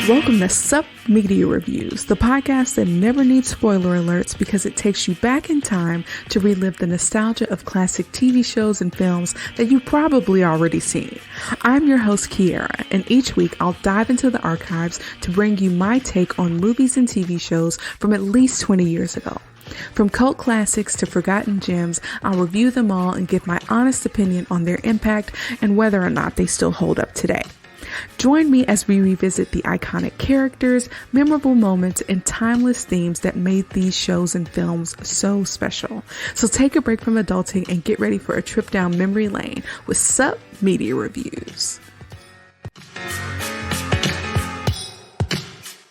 Welcome to Sup Media Reviews, the podcast that never needs spoiler alerts because it takes you back in time to relive the nostalgia of classic TV shows and films that you've probably already seen. I'm your host, Kiara, and each week I'll dive into the archives to bring you my take on movies and TV shows from at least 20 years ago. From cult classics to forgotten gems, I'll review them all and give my honest opinion on their impact and whether or not they still hold up today. Join me as we revisit the iconic characters, memorable moments, and timeless themes that made these shows and films so special. So take a break from adulting and get ready for a trip down memory lane with Sup Media Reviews.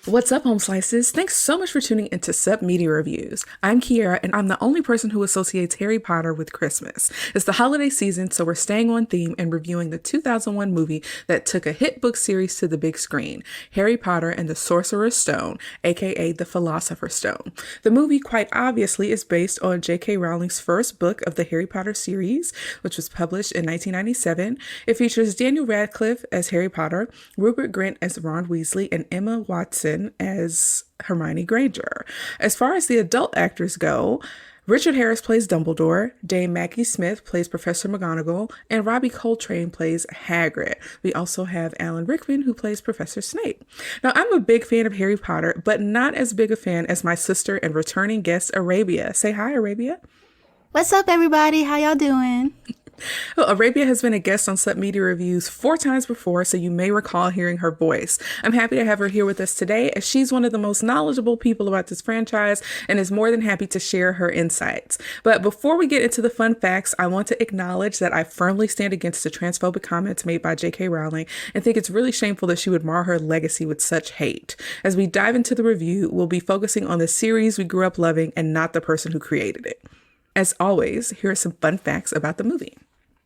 What's up, Home Slices? Thanks so much for tuning into Sup Media Reviews. I'm Kiara, and I'm the only person who associates Harry Potter with Christmas. It's the holiday season, so we're staying on theme and reviewing the 2001 movie that took a hit book series to the big screen, Harry Potter and the Sorcerer's Stone, aka the Philosopher's Stone. The movie, quite obviously, is based on J.K. Rowling's first book of the Harry Potter series, which was published in 1997. It features Daniel Radcliffe as Harry Potter, Rupert Grint as Ron Weasley, and Emma Watson as Hermione Granger. As far as the adult actors go, Richard Harris plays Dumbledore, Dame Maggie Smith plays Professor McGonagall, and Robbie Coltrane plays Hagrid. We also have Alan Rickman, who plays Professor Snape. Now, I'm a big fan of Harry Potter, but not as big a fan as my sister and returning guest, Arabia. Say hi, Arabia. What's up, everybody? How y'all doing? Well, Arabia has been a guest on Sup Media Reviews 4 times before, so you may recall hearing her voice. I'm happy to have her here with us today, as she's one of the most knowledgeable people about this franchise and is more than happy to share her insights. But before we get into the fun facts, I want to acknowledge that I firmly stand against the transphobic comments made by J.K. Rowling and think it's really shameful that she would mar her legacy with such hate. As we dive into the review, we'll be focusing on the series we grew up loving and not the person who created it. As always, here are some fun facts about the movie.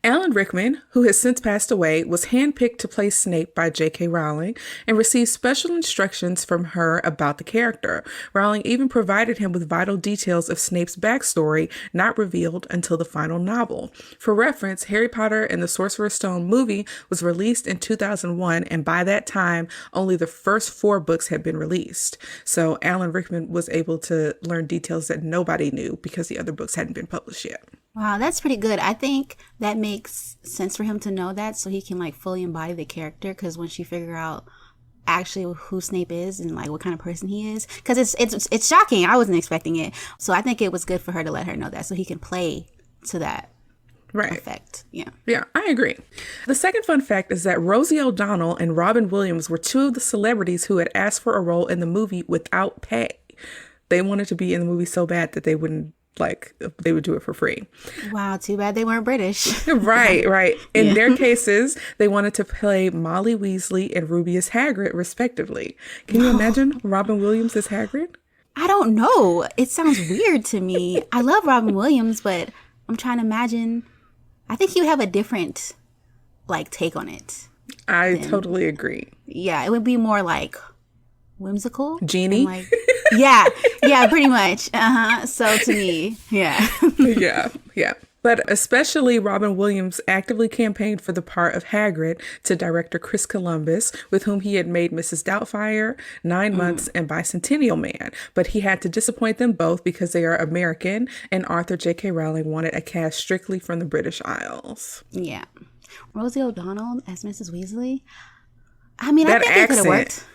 Alan Rickman, who has since passed away, was handpicked to play Snape by J.K. Rowling and received special instructions from her about the character. Rowling even provided him with vital details of Snape's backstory, not revealed until the final novel. For reference, Harry Potter and the Sorcerer's Stone movie was released in 2001, and by that time, only the first 4 books had been released. So Alan Rickman was able to learn details that nobody knew because the other books hadn't been published yet. Wow, that's pretty good. I think that makes sense for him to know that so he can fully embody the character, because once you figure out actually who Snape is and what kind of person he is, because it's shocking. I wasn't expecting it. So I think it was good for her to let her know that so he can play to that. Right. Effect. Yeah, I agree. The second fun fact is that Rosie O'Donnell and Robin Williams were 2 of the celebrities who had asked for a role in the movie without pay. They wanted to be in the movie so bad that they would do it for free. Wow, too bad they weren't British. Right. In their cases, they wanted to play Molly Weasley and Ruby as Hagrid, respectively. Can you imagine Robin Williams as Hagrid? I don't know. It sounds weird to me. I love Robin Williams, but I'm trying to imagine. I think he would have a different take on it. I totally agree. Yeah, it would be more whimsical. Genie? Yeah, pretty much. So to me, yeah. Yeah. But especially Robin Williams actively campaigned for the part of Hagrid to director Chris Columbus, with whom he had made Mrs. Doubtfire, 9 Months, and Bicentennial Man. But he had to disappoint them both because they are American, and Arthur J.K. Rowling wanted a cast strictly from the British Isles. Yeah. Rosie O'Donnell as Mrs. Weasley? I mean, I think it could have worked.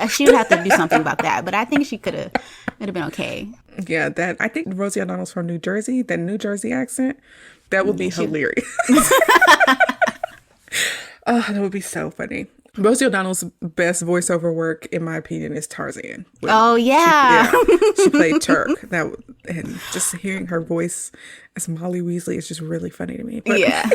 She would have to do something about that, but I think she could have. It'd have been okay. Yeah, I think Rosie O'Donnell's from New Jersey. That New Jersey accent, that would be hilarious. Oh, that would be so funny. Rosie O'Donnell's best voiceover work, in my opinion, is Tarzan. Oh yeah, she played Turk. And just hearing her voice as Molly Weasley is just really funny to me. But, yeah.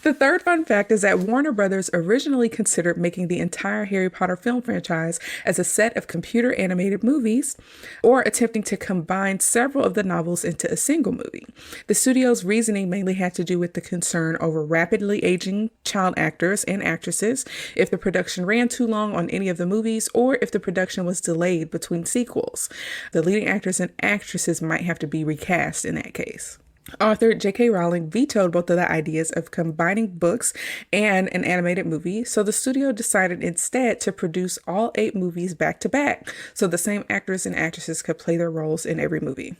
The third fun fact is that Warner Brothers originally considered making the entire Harry Potter film franchise as a set of computer animated movies, or attempting to combine several of the novels into a single movie. The studio's reasoning mainly had to do with the concern over rapidly aging child actors and actresses, if the production ran too long on any of the movies, or if the production was delayed between sequels. The leading actors and actresses might have to be recast in that case. Author J.K. Rowling vetoed both of the ideas of combining books and an animated movie, so the studio decided instead to produce all 8 movies back to back, so the same actors and actresses could play their roles in every movie.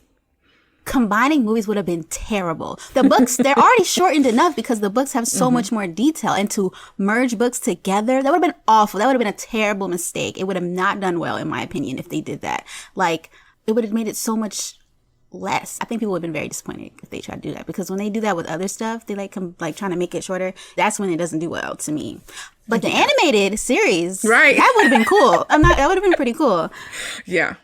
Combining movies would have been terrible. The books, they're already shortened enough because the books have so much more detail, and to merge books together, that would have been awful. That would have been a terrible mistake. It would have not done well, in my opinion, if they did that. Like, it would have made it so much less. I think people would have been very disappointed if they tried to do that, because when they do that with other stuff, they like trying to make it shorter. That's when it doesn't do well to me. But the animated series, right? That would have been cool. That would have been pretty cool. Yeah.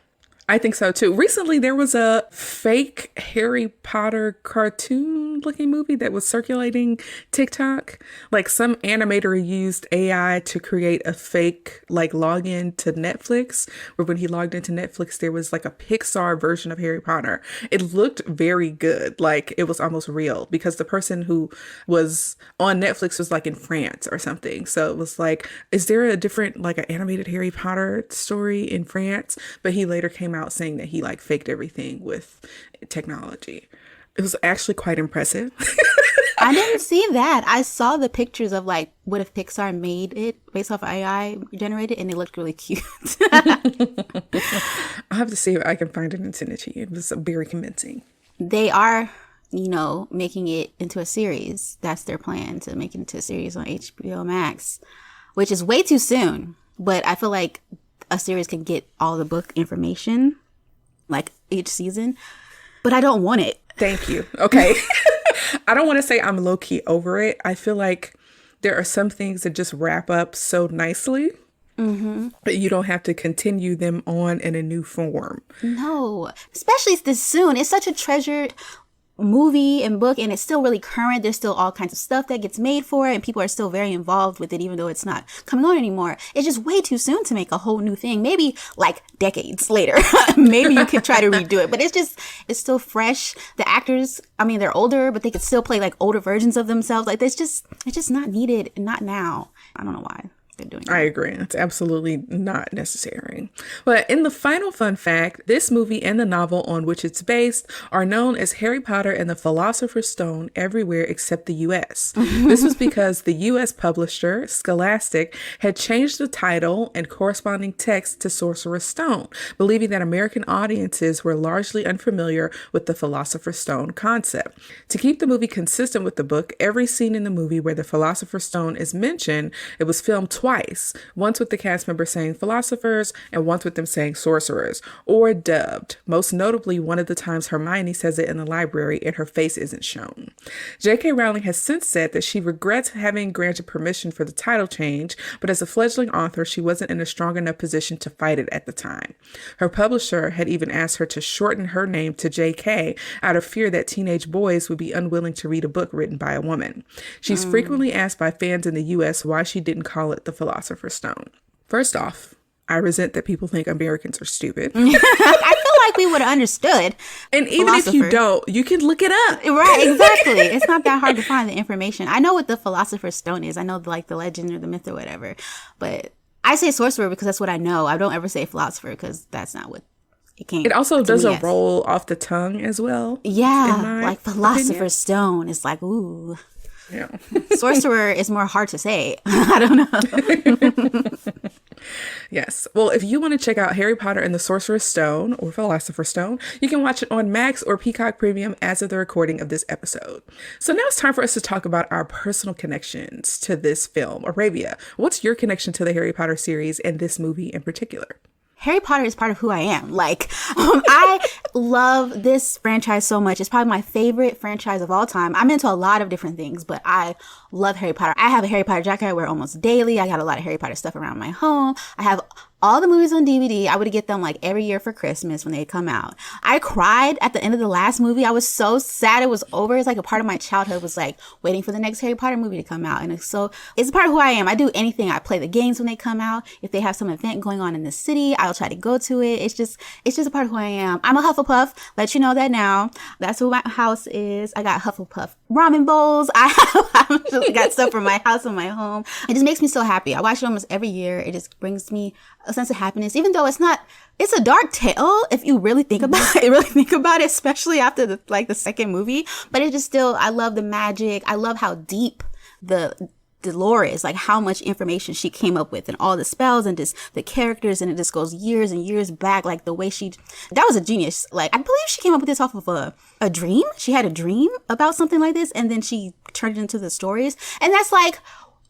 I think so too. Recently, there was a fake Harry Potter cartoon looking movie that was circulating TikTok. Like, some animator used AI to create a fake like login to Netflix, where when he logged into Netflix, there was like a Pixar version of Harry Potter. It looked very good. Like, it was almost real, because the person who was on Netflix was like in France or something. So it was like, is there a different, like, an animated Harry Potter story in France? But he later came out saying that he like faked everything with technology. It was actually quite impressive. I didn't see that. I saw the pictures of like, what if Pixar made it based off AI generated, and it looked really cute. I'll have to see if I can find it and send it to you. It was very convincing. They are, making it into a series. That's their plan, to make it into a series on HBO Max, which is way too soon. But I feel like a series can get all the book information, like each season, but I don't want it. Thank you. Okay. I don't want to say I'm low-key over it. I feel like there are some things that just wrap up so nicely that you don't have to continue them on in a new form. No, especially this soon. It's such a treasured movie and book, and it's still really current. There's still all kinds of stuff that gets made for it, and people are still very involved with it, even though it's not coming on anymore. It's just way too soon to make a whole new thing. Maybe like decades later, maybe you could try to redo it, but it's still fresh. The actors, they're older, but they could still play like older versions of themselves. Like, it's just not needed. Not now. I don't know why they're doing that. I agree. It's absolutely not necessary. But in the final fun fact, this movie and the novel on which it's based are known as Harry Potter and the Philosopher's Stone everywhere except the US. This was because the US publisher, Scholastic, had changed the title and corresponding text to Sorcerer's Stone, believing that American audiences were largely unfamiliar with the Philosopher's Stone concept. To keep the movie consistent with the book, every scene in the movie where the Philosopher's Stone is mentioned, it was filmed twice, once with the cast members saying philosophers and once with them saying sorcerers, or dubbed. Most notably, one of the times Hermione says it in the library and her face isn't shown. J.K. Rowling has since said that she regrets having granted permission for the title change, but as a fledgling author, she wasn't in a strong enough position to fight it at the time. Her publisher had even asked her to shorten her name to J.K. out of fear that teenage boys would be unwilling to read a book written by a woman. She's frequently asked by fans in the U.S. why she didn't call it the Philosopher's Stone. First off, I resent that people think Americans are stupid. I feel like we would have understood. And even if you don't, you can look it up. Right, exactly. It's not that hard to find the information. I know what the Philosopher's Stone is. I know the legend or the myth or whatever. But I say sorcerer because that's what I know. I don't ever say philosopher because that's not what it came. It also does a roll off the tongue as well. Yeah, like Philosopher's Stone is like, ooh. Yeah. Sorcerer is more hard to say. I don't know. Yes. Well, if you want to check out Harry Potter and the Sorcerer's Stone or Philosopher's Stone, you can watch it on Max or Peacock Premium as of the recording of this episode. So now it's time for us to talk about our personal connections to this film. Arabia, what's your connection to the Harry Potter series and this movie in particular? Harry Potter is part of who I am. Like, I love this franchise so much. It's probably my favorite franchise of all time. I'm into a lot of different things, but I love Harry Potter. I have a Harry Potter jacket I wear almost daily. I got a lot of Harry Potter stuff around my home. I have all the movies on DVD. I would get them like every year for Christmas when they come out. I cried at the end of the last movie. I was so sad it was over. It's like a part of my childhood was like waiting for the next Harry Potter movie to come out. And it's a part of who I am. I do anything. I play the games when they come out. If they have some event going on in the city, I'll try to go to it. It's just a part of who I am. I'm a Hufflepuff. Let you know that now. That's who my house is. I got Hufflepuff ramen bowls. I've just got stuff from my house and my home. It just makes me so happy. I watch it almost every year. It just brings me a sense of happiness, even though it's a dark tale if you really think about it, especially after the second movie. But it just still, I love the magic. I love how deep the lore is, like how much information she came up with and all the spells and just the characters, and it just goes years and years back. Like the way that was a genius. Like I believe she came up with this off of a dream. She had a dream about something like this, and then she turned it into the stories. And that's like,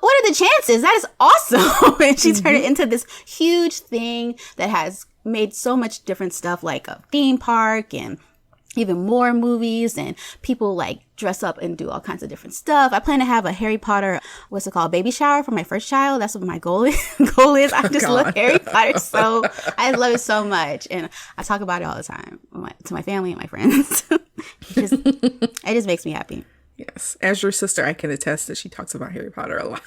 what are the chances? That is awesome. And she turned it into this huge thing that has made so much different stuff, like a theme park and even more movies, and people like dress up and do all kinds of different stuff. I plan to have a Harry Potter, baby shower for my first child. That's what my goal is. I just love Harry Potter I love it so much. And I talk about it all the time to my family and my friends. It just makes me happy. Yes. As your sister, I can attest that she talks about Harry Potter a lot.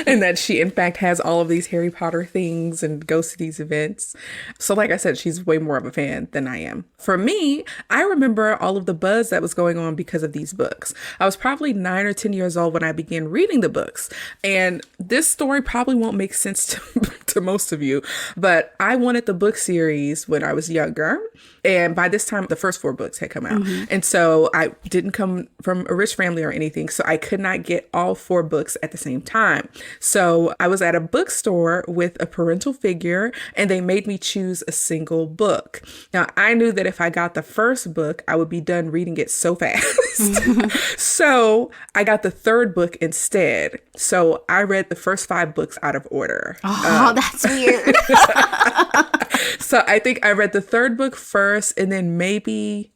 And that she, in fact, has all of these Harry Potter things and goes to these events. So like I said, she's way more of a fan than I am. For me, I remember all of the buzz that was going on because of these books. I was probably 9 or 10 years old when I began reading the books. And this story probably won't make sense to most of you, but I wanted the book series when I was younger. And by this time, the first 4 books had come out. And so I didn't come from a rich family or anything, so I could not get all 4 books at the same time. So I was at a bookstore with a parental figure, and they made me choose a single book. Now, I knew that if I got the first book, I would be done reading it so fast. So I got the 3rd book instead. So I read the first 5 books out of order. Oh, that's weird. So I think I read the 3rd book first, and then maybe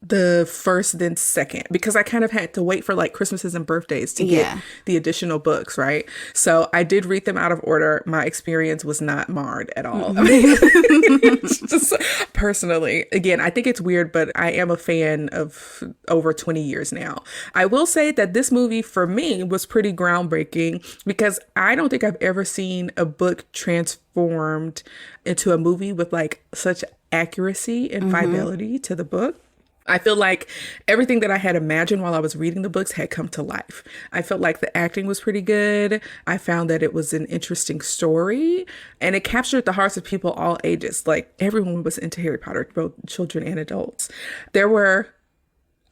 the first, then second, because I kind of had to wait for like Christmases and birthdays to get the additional books, right? So I did read them out of order. My experience was not marred at all. It's just personally, again, I think it's weird, but I am a fan of over 20 years now. I will say that this movie for me was pretty groundbreaking because I don't think I've ever seen a book transformed into a movie with like such accuracy and fidelity to the book. I feel like everything that I had imagined while I was reading the books had come to life. I felt like the acting was pretty good. I found that it was an interesting story, and it captured the hearts of people all ages. Like everyone was into Harry Potter, both children and adults. There were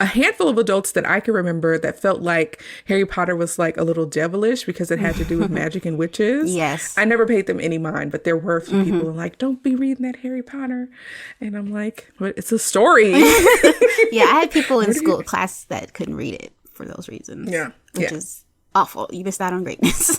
a handful of adults that I can remember that felt like Harry Potter was like a little devilish because it had to do with magic and witches. Yes. I never paid them any mind, but there were a few people like, don't be reading that Harry Potter. And I'm like, but it's a story. Yeah, I had people in school class that couldn't read it for those reasons. Yeah. Which is awful. You missed out on greatness.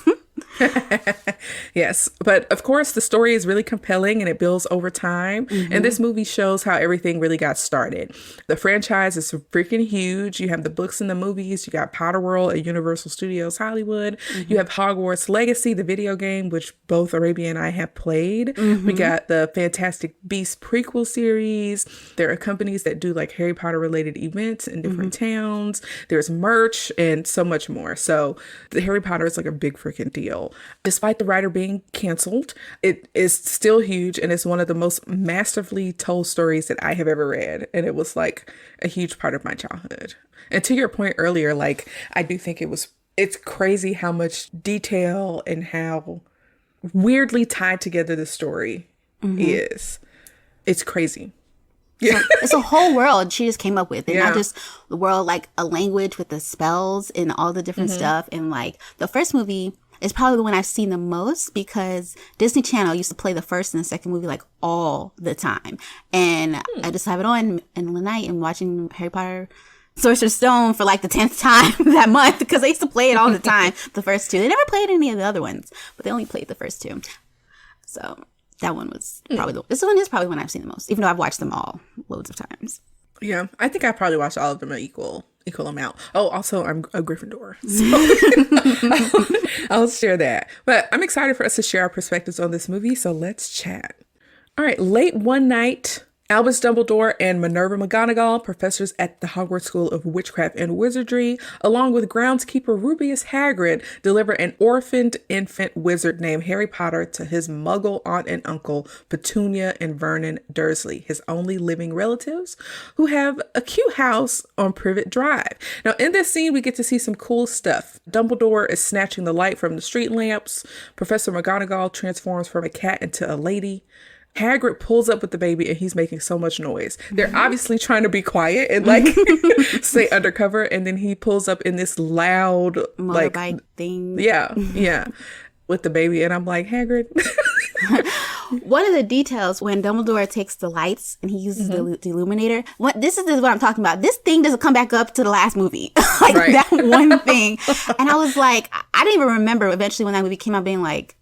Yes. But of course, the story is really compelling and it builds over time. And this movie shows how everything really got started. The franchise is freaking huge. You have the books and the movies. You got Potter World at Universal Studios Hollywood. You have Hogwarts Legacy, the video game, which both Arabia and I have played. We got the Fantastic Beasts prequel series. There are companies that do like Harry Potter related events in different towns. There's merch and so much more. So the Harry Potter is like a big freaking deal. Despite the writer being canceled, it is still huge, and it's one of the most masterfully told stories that I have ever read. And it was like a huge part of my childhood. And to your point earlier, like I do think it's crazy how much detail and how weirdly tied together the story is. It's crazy. Yeah. So it's a whole world she just came up with, and not just the world, like a language with the spells and all the different stuff. And like the first movie is probably the one I've seen the most because Disney Channel used to play the first and the second movie like all the time. And I just have it on in the night and watching Harry Potter Sorcerer Stone for like the 10th time that month because they used to play it all the time, the first 2. They never played any of the other ones, but they only played the first 2. So that one was probably this one is probably one I've seen the most, even though I've watched them all loads of times. Yeah, I think I probably watched all of them at equal equal amount. Oh, also, I'm a Gryffindor. So I'll share that. But I'm excited for us to share our perspectives on this movie. So let's chat. All right. Late one night, Albus Dumbledore and Minerva McGonagall, professors at the Hogwarts School of Witchcraft and Wizardry, along with groundskeeper Rubeus Hagrid, deliver an orphaned infant wizard named Harry Potter to his muggle aunt and uncle, Petunia and Vernon Dursley, his only living relatives, who have a cute house on Privet Drive. Now, in this scene, we get to see some cool stuff. Dumbledore is snatching the light from the street lamps. Professor McGonagall transforms from a cat into a lady. Hagrid pulls up with the baby and he's making so much noise. They're obviously trying to be quiet and like stay undercover. And then he pulls up in this loud motorbike thing. Yeah. With the baby. And I'm like, Hagrid. One of the details when Dumbledore takes the lights and he uses the illuminator. This is what I'm talking about. This thing doesn't come back up to the last movie. That one thing. And I was like, I didn't even remember eventually when that movie came out being like,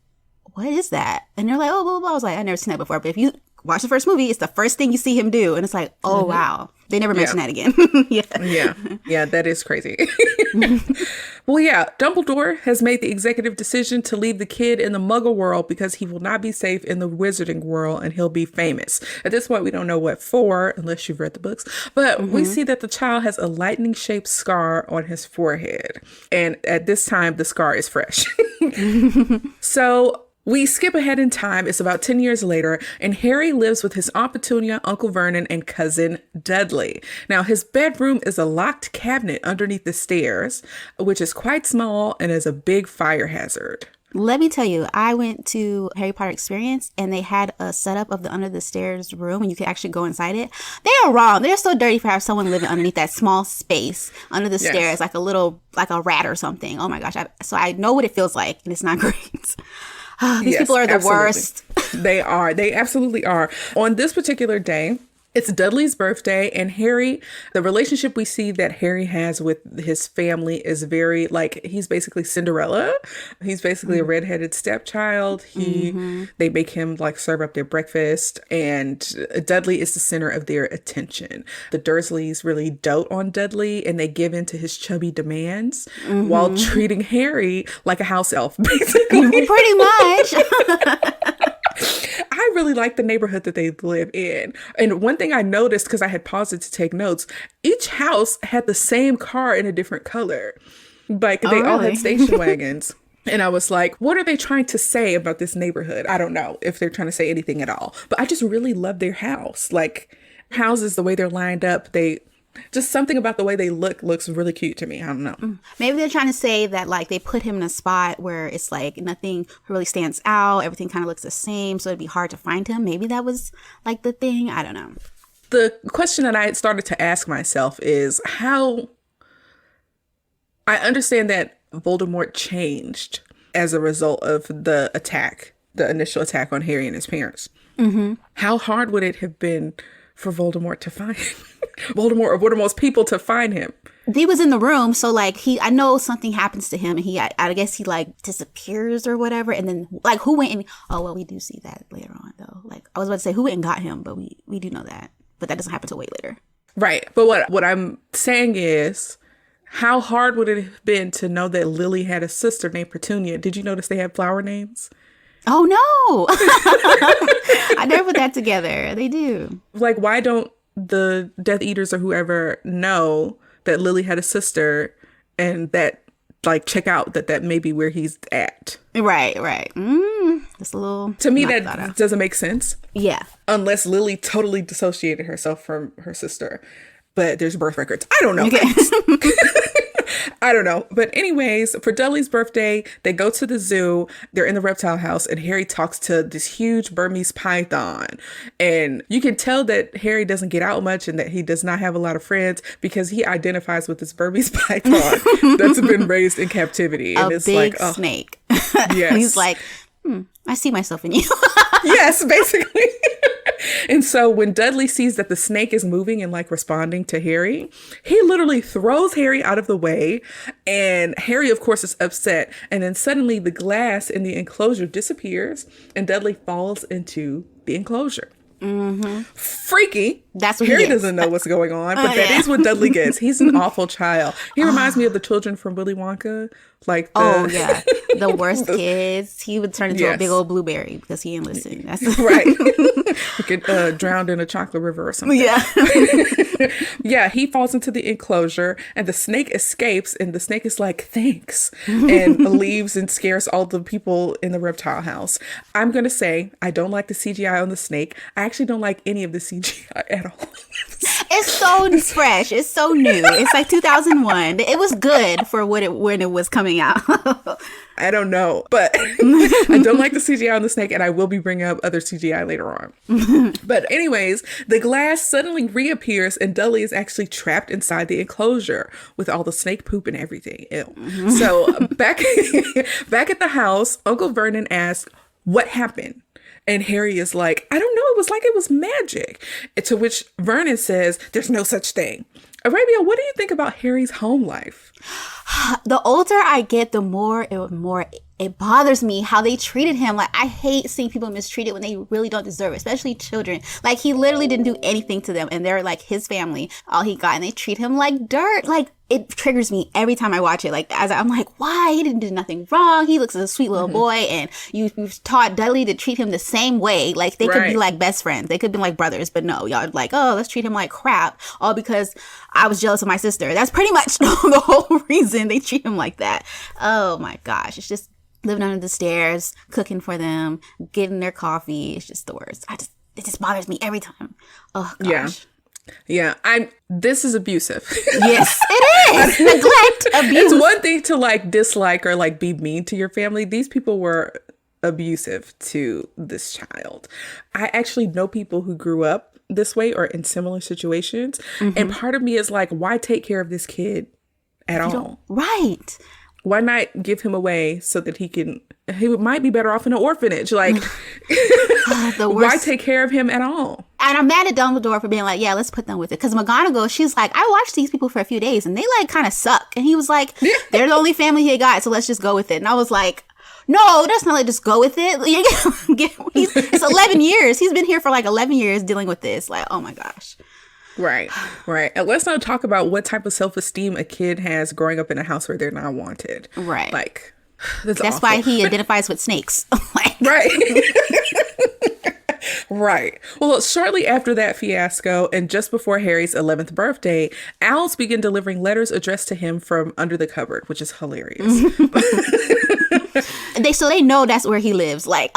what is that? And they're like, oh, blah, blah, blah. I was like, I've never seen that before. But if you watch the first movie, it's the first thing you see him do. And it's like, oh, wow. They never mention that again. Yeah, that is crazy. Well, yeah, Dumbledore has made the executive decision to leave the kid in the muggle world because he will not be safe in the wizarding world and he'll be famous. At this point, we don't know what for, unless you've read the books. But we see that the child has a lightning-shaped scar on his forehead. And at this time, the scar is fresh. So we skip ahead in time. It's about 10 years later, and Harry lives with his Aunt Petunia, Uncle Vernon, and cousin Dudley. Now, his bedroom is a locked cabinet underneath the stairs, which is quite small and is a big fire hazard. Let me tell you, I went to Harry Potter Experience and they had a setup of the under the stairs room and you could actually go inside it. They are wrong. They're so dirty for have someone living underneath that small space under the stairs, like a rat or something. Oh my gosh. So I know what it feels like and it's not great. These people are the worst. They are. They absolutely are. On this particular day, it's Dudley's birthday, and Harry, the relationship we see that Harry has with his family is very, like, he's basically Cinderella. He's basically a redheaded stepchild. They make him, like, serve up their breakfast, and Dudley is the center of their attention. The Dursleys really dote on Dudley, and they give in to his chubby demands while treating Harry like a house elf, basically. Pretty much. I really like the neighborhood that they live in. And one thing I noticed, because I had paused it to take notes, each house had the same car in a different color. Like, they all had station wagons. And I was like, what are they trying to say about this neighborhood? I don't know if they're trying to say anything at all. But I just really love their house. Like, houses, the way they're lined up, just something about the way they looks really cute to me. I don't know. Maybe they're trying to say that, like, they put him in a spot where it's like nothing really stands out. Everything kind of looks the same. So it'd be hard to find him. Maybe that was like the thing. I don't know. The question that I had started to ask myself is how I understand that Voldemort changed as a result of the initial attack on Harry and his parents. How hard would it have been for Voldemort to find Voldemort or Voldemort's people to find him? He was in the room, so like I know something happens to him, and I guess he like disappears or whatever, and then like who went and we do see that later on though. Like I was about to say who went and got him, but we do know that, but that doesn't happen till way later. Right. But what I'm saying is, how hard would it have been to know that Lily had a sister named Petunia? Did you notice they had flower names? Oh no! I never put that together. They do. Like, why don't the Death Eaters or whoever know that Lily had a sister and that, like, check out that may be where he's at? Right. That's a little... To me, that doesn't make sense. Yeah. Unless Lily totally dissociated herself from her sister. But there's birth records. I don't know. Okay. I don't know. But anyways, for Dudley's birthday, they go to the zoo. They're in the reptile house and Harry talks to this huge Burmese python. And you can tell that Harry doesn't get out much and that he does not have a lot of friends because he identifies with this Burmese python that's been raised in captivity. And it's big like, snake. Yes. He's like, I see myself in you. Yes, basically. And so when Dudley sees that the snake is moving and like responding to Harry, he literally throws Harry out of the way. And Harry, of course, is upset. And then suddenly the glass in the enclosure disappears and Dudley falls into the enclosure. Freaky. That's what Harry he gets. doesn't know what's going on, but that is what Dudley gets. He's an awful child. He reminds me of the children from Willy Wonka. Like the worst kids. He would turn into a big old blueberry because he didn't listen. That's right. He get drowned in a chocolate river or something. Yeah. Yeah, he falls into the enclosure and the snake escapes and the snake is like, thanks, and leaves and scares all the people in the reptile house. I'm going to say I don't like the CGI on the snake. I actually don't like any of the CGI at all. It's so fresh. It's so new. It's like 2001. It was good for when it was coming out. I don't know, but I don't like the CGI on the snake, and I will be bringing up other CGI later on. But anyways, the glass suddenly reappears, and Dudley is actually trapped inside the enclosure with all the snake poop and everything. Ew. So back at the house, Uncle Vernon asks, "What happened?" And Harry is like, "I don't know. It was like it was magic." To which Vernon says, "There's no such thing." Arabia, what do you think about Harry's home life? The older I get, the more it bothers me how they treated him. Like, I hate seeing people mistreated when they really don't deserve it, especially children. Like, he literally didn't do anything to them, and they're like his family, all he got, and they treat him like dirt. Like, it triggers me every time I watch it. Like, I'm like, why? He didn't do nothing wrong. He looks like a sweet little boy, and you've taught Dudley to treat him the same way. Like, they could be like best friends. They could be like brothers, but no, y'all like, oh, let's treat him like crap, all because I was jealous of my sister. That's pretty much the whole reason they treat him like that. Oh my gosh, it's just living under the stairs, cooking for them, getting their coffee. It's just the worst. It just bothers me every time. Oh gosh. Yeah. This is abusive. Yes, it is. Neglect, abuse. It's one thing to like dislike or like be mean to your family. These people were abusive to this child. I actually know people who grew up this way or in similar situations. And part of me is like, why take care of this kid at all? Right. Why not give him away so that he might be better off in an orphanage? Like, why take care of him at all? And I'm mad at Dumbledore for being like, yeah, let's put them with it. Because McGonagall, she's like, I watched these people for a few days and they like kind of suck. And he was like, they're the only family he got, so let's just go with it. And I was like, no, that's not like just go with it. It's 11 years. He's been here for like 11 years dealing with this. Like, oh my gosh. Right. And let's not talk about what type of self-esteem a kid has growing up in a house where they're not wanted. Right. Like, that's why he identifies with snakes. Right. Right. Well, shortly after that fiasco and just before Harry's 11th birthday, owls begin delivering letters addressed to him from under the cupboard, which is hilarious. They know that's where he lives. Like,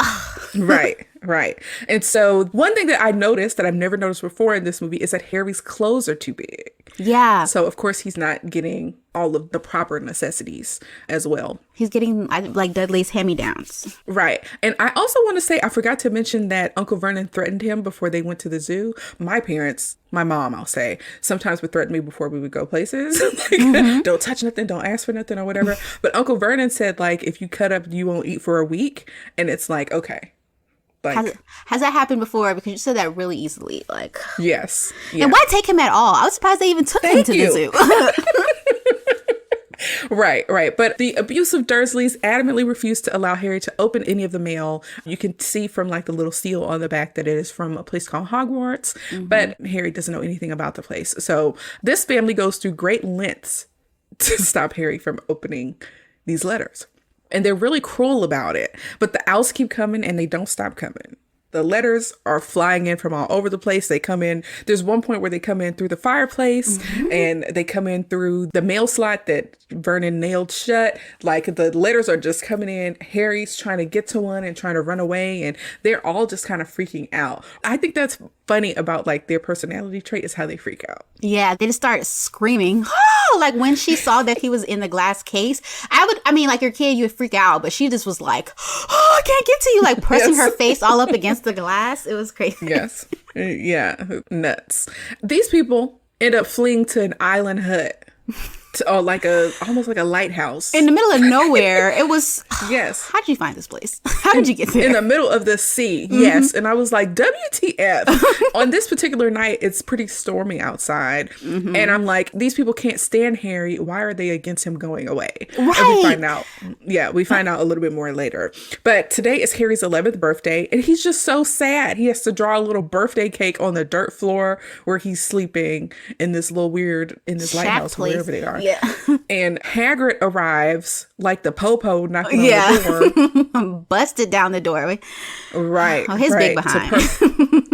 Right. And so one thing that I noticed that I've never noticed before in this movie is that Harry's clothes are too big. Yeah. So, of course, he's not getting all of the proper necessities as well. He's getting like Dudley's hand-me-downs. Right. And I also want to say, I forgot to mention that Uncle Vernon threatened him before they went to the zoo. My parents, my mom, I'll say, sometimes would threaten me before we would go places. Like, don't touch nothing, don't ask for nothing or whatever. But Uncle Vernon said, like, if you cut up, you won't eat for a week. And it's like, okay. Like, has that happened before? Because you said that really easily. Like, yes. Yeah. And why take him at all? I was surprised they even took him to the zoo. Right. But the abusive Dursleys adamantly refuse to allow Harry to open any of the mail. You can see from like the little seal on the back that it is from a place called Hogwarts. But Harry doesn't know anything about the place. So this family goes through great lengths to stop Harry from opening these letters. And they're really cruel about it. But the owls keep coming and they don't stop coming. The letters are flying in from all over the place. They come in. There's one point where they come in through the fireplace and they come in through the mail slot that Vernon nailed shut. Like, the letters are just coming in. Harry's trying to get to one and trying to run away. And they're all just kind of freaking out. I think that's funny about like their personality trait is how they freak out. Yeah, they just start screaming. Like when she saw that he was in the glass case, I mean, like your kid, you would freak out, but she just was like, oh, I can't get to you, like pressing her face all up against the glass. It was crazy. Yes. Yeah. Nuts. These people end up fleeing to an island hut Oh, almost like a lighthouse. In the middle of nowhere. It was. Yes. How did you find this place? How did you get there? In the middle of the sea. Yes. And I was like, WTF. On this particular night, it's pretty stormy outside. And I'm like, these people can't stand Harry. Why are they against him going away? Right. And we find out. Yeah, we find out a little bit more later. But today is Harry's 11th birthday. And he's just so sad. He has to draw a little birthday cake on the dirt floor where he's sleeping in this lighthouse, wherever they are. Yeah. And Hagrid arrives like the popo knocking on the door. Busted down the door. Right. Oh, his big behind.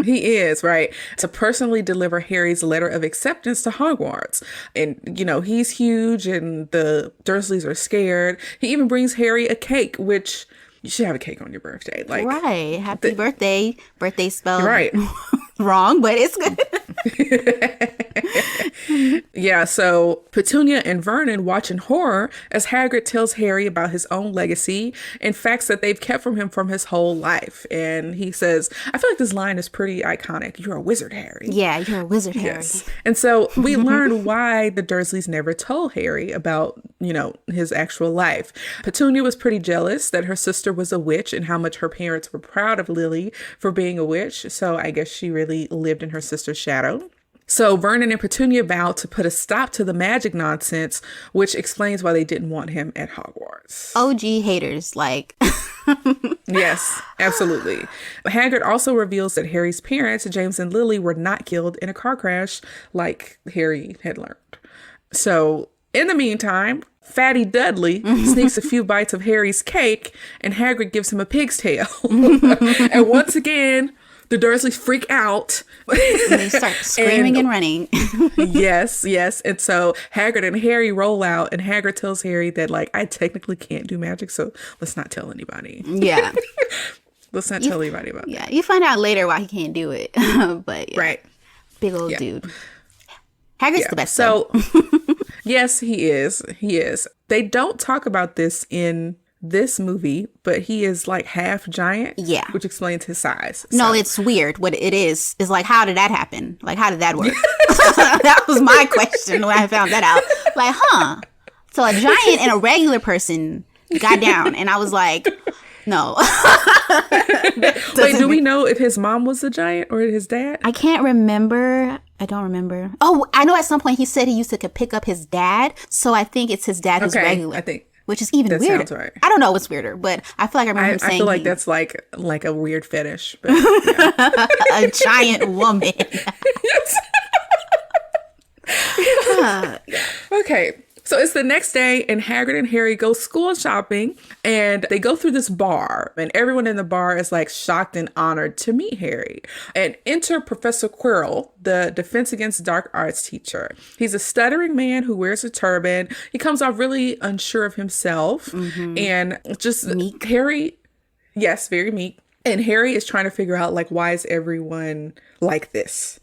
He is, right. To personally deliver Harry's letter of acceptance to Hogwarts. And, he's huge and the Dursleys are scared. He even brings Harry a cake, which you should have a cake on your birthday. Like, right. Happy birthday. Birthday spelled right. wrong, but it's good. Yeah, so Petunia and Vernon watch in horror as Hagrid tells Harry about his own legacy and facts that they've kept from him from his whole life. And he says, I feel like this line is pretty iconic. You're a wizard, Harry. Yeah, you're a wizard, Harry. Yes. And so we learn why the Dursleys never told Harry about, his actual life. Petunia was pretty jealous that her sister was a witch and how much her parents were proud of Lily for being a witch. So I guess she really lived in her sister's shadow. So Vernon and Petunia vowed to put a stop to the magic nonsense, which explains why they didn't want him at Hogwarts. OG haters, like. Yes, absolutely. Hagrid also reveals that Harry's parents, James and Lily, were not killed in a car crash like Harry had learned. So in the meantime, Fatty Dudley sneaks a few bites of Harry's cake and Hagrid gives him a pig's tail. And once again, the Dursleys freak out. And they start screaming and running. Yes. And so Hagrid and Harry roll out and Hagrid tells Harry that, I technically can't do magic, so let's not tell anybody. Yeah. Let's not tell anybody about it. Yeah, you find out later why he can't do it. But yeah. Right. Big old dude. Hagrid's the best. So, yes, he is. He is. They don't talk about this in this movie, but he is half giant. Yeah. Which explains his size. No, it's weird. What it is how did that happen? How did that work? That was my question when I found that out. So a giant and a regular person got down, and I was like, no. Wait, do we know if his mom was a giant or his dad? I can't remember. I don't remember. Oh, I know at some point he said he used to pick up his dad. So I think it's his dad who's regular. I think. Which is even weirder. Sounds right. I don't know what's weirder, but I feel like I remember him saying. I feel like that's like a weird fetish. But, yeah. A giant woman. Okay. So it's the next day and Hagrid and Harry go school shopping and they go through this bar and everyone in the bar is shocked and honored to meet Harry. And enter Professor Quirrell, the Defense Against Dark Arts teacher. He's a stuttering man who wears a turban. He comes off really unsure of himself and just meek. Harry. Yes, very meek. And Harry is trying to figure out why is everyone like this?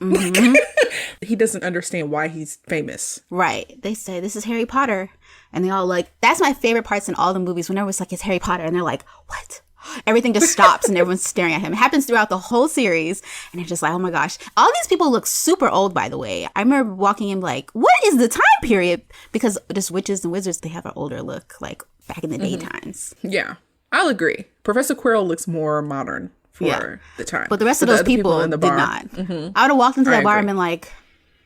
He doesn't understand why he's famous. Right. They say this is Harry Potter. And they all that's my favorite parts in all the movies. Whenever it's it's Harry Potter and they're like, what? Everything just stops and everyone's staring at him. It happens throughout the whole series. And it's just oh my gosh. All these people look super old, by the way. I remember walking in what is the time period? Because just witches and wizards, they have an older look back in the daytimes. Yeah. I'll agree. Professor Quirrell looks more modern for the time. But the rest of those people in the bar did not. I would have walked into that bar and been like,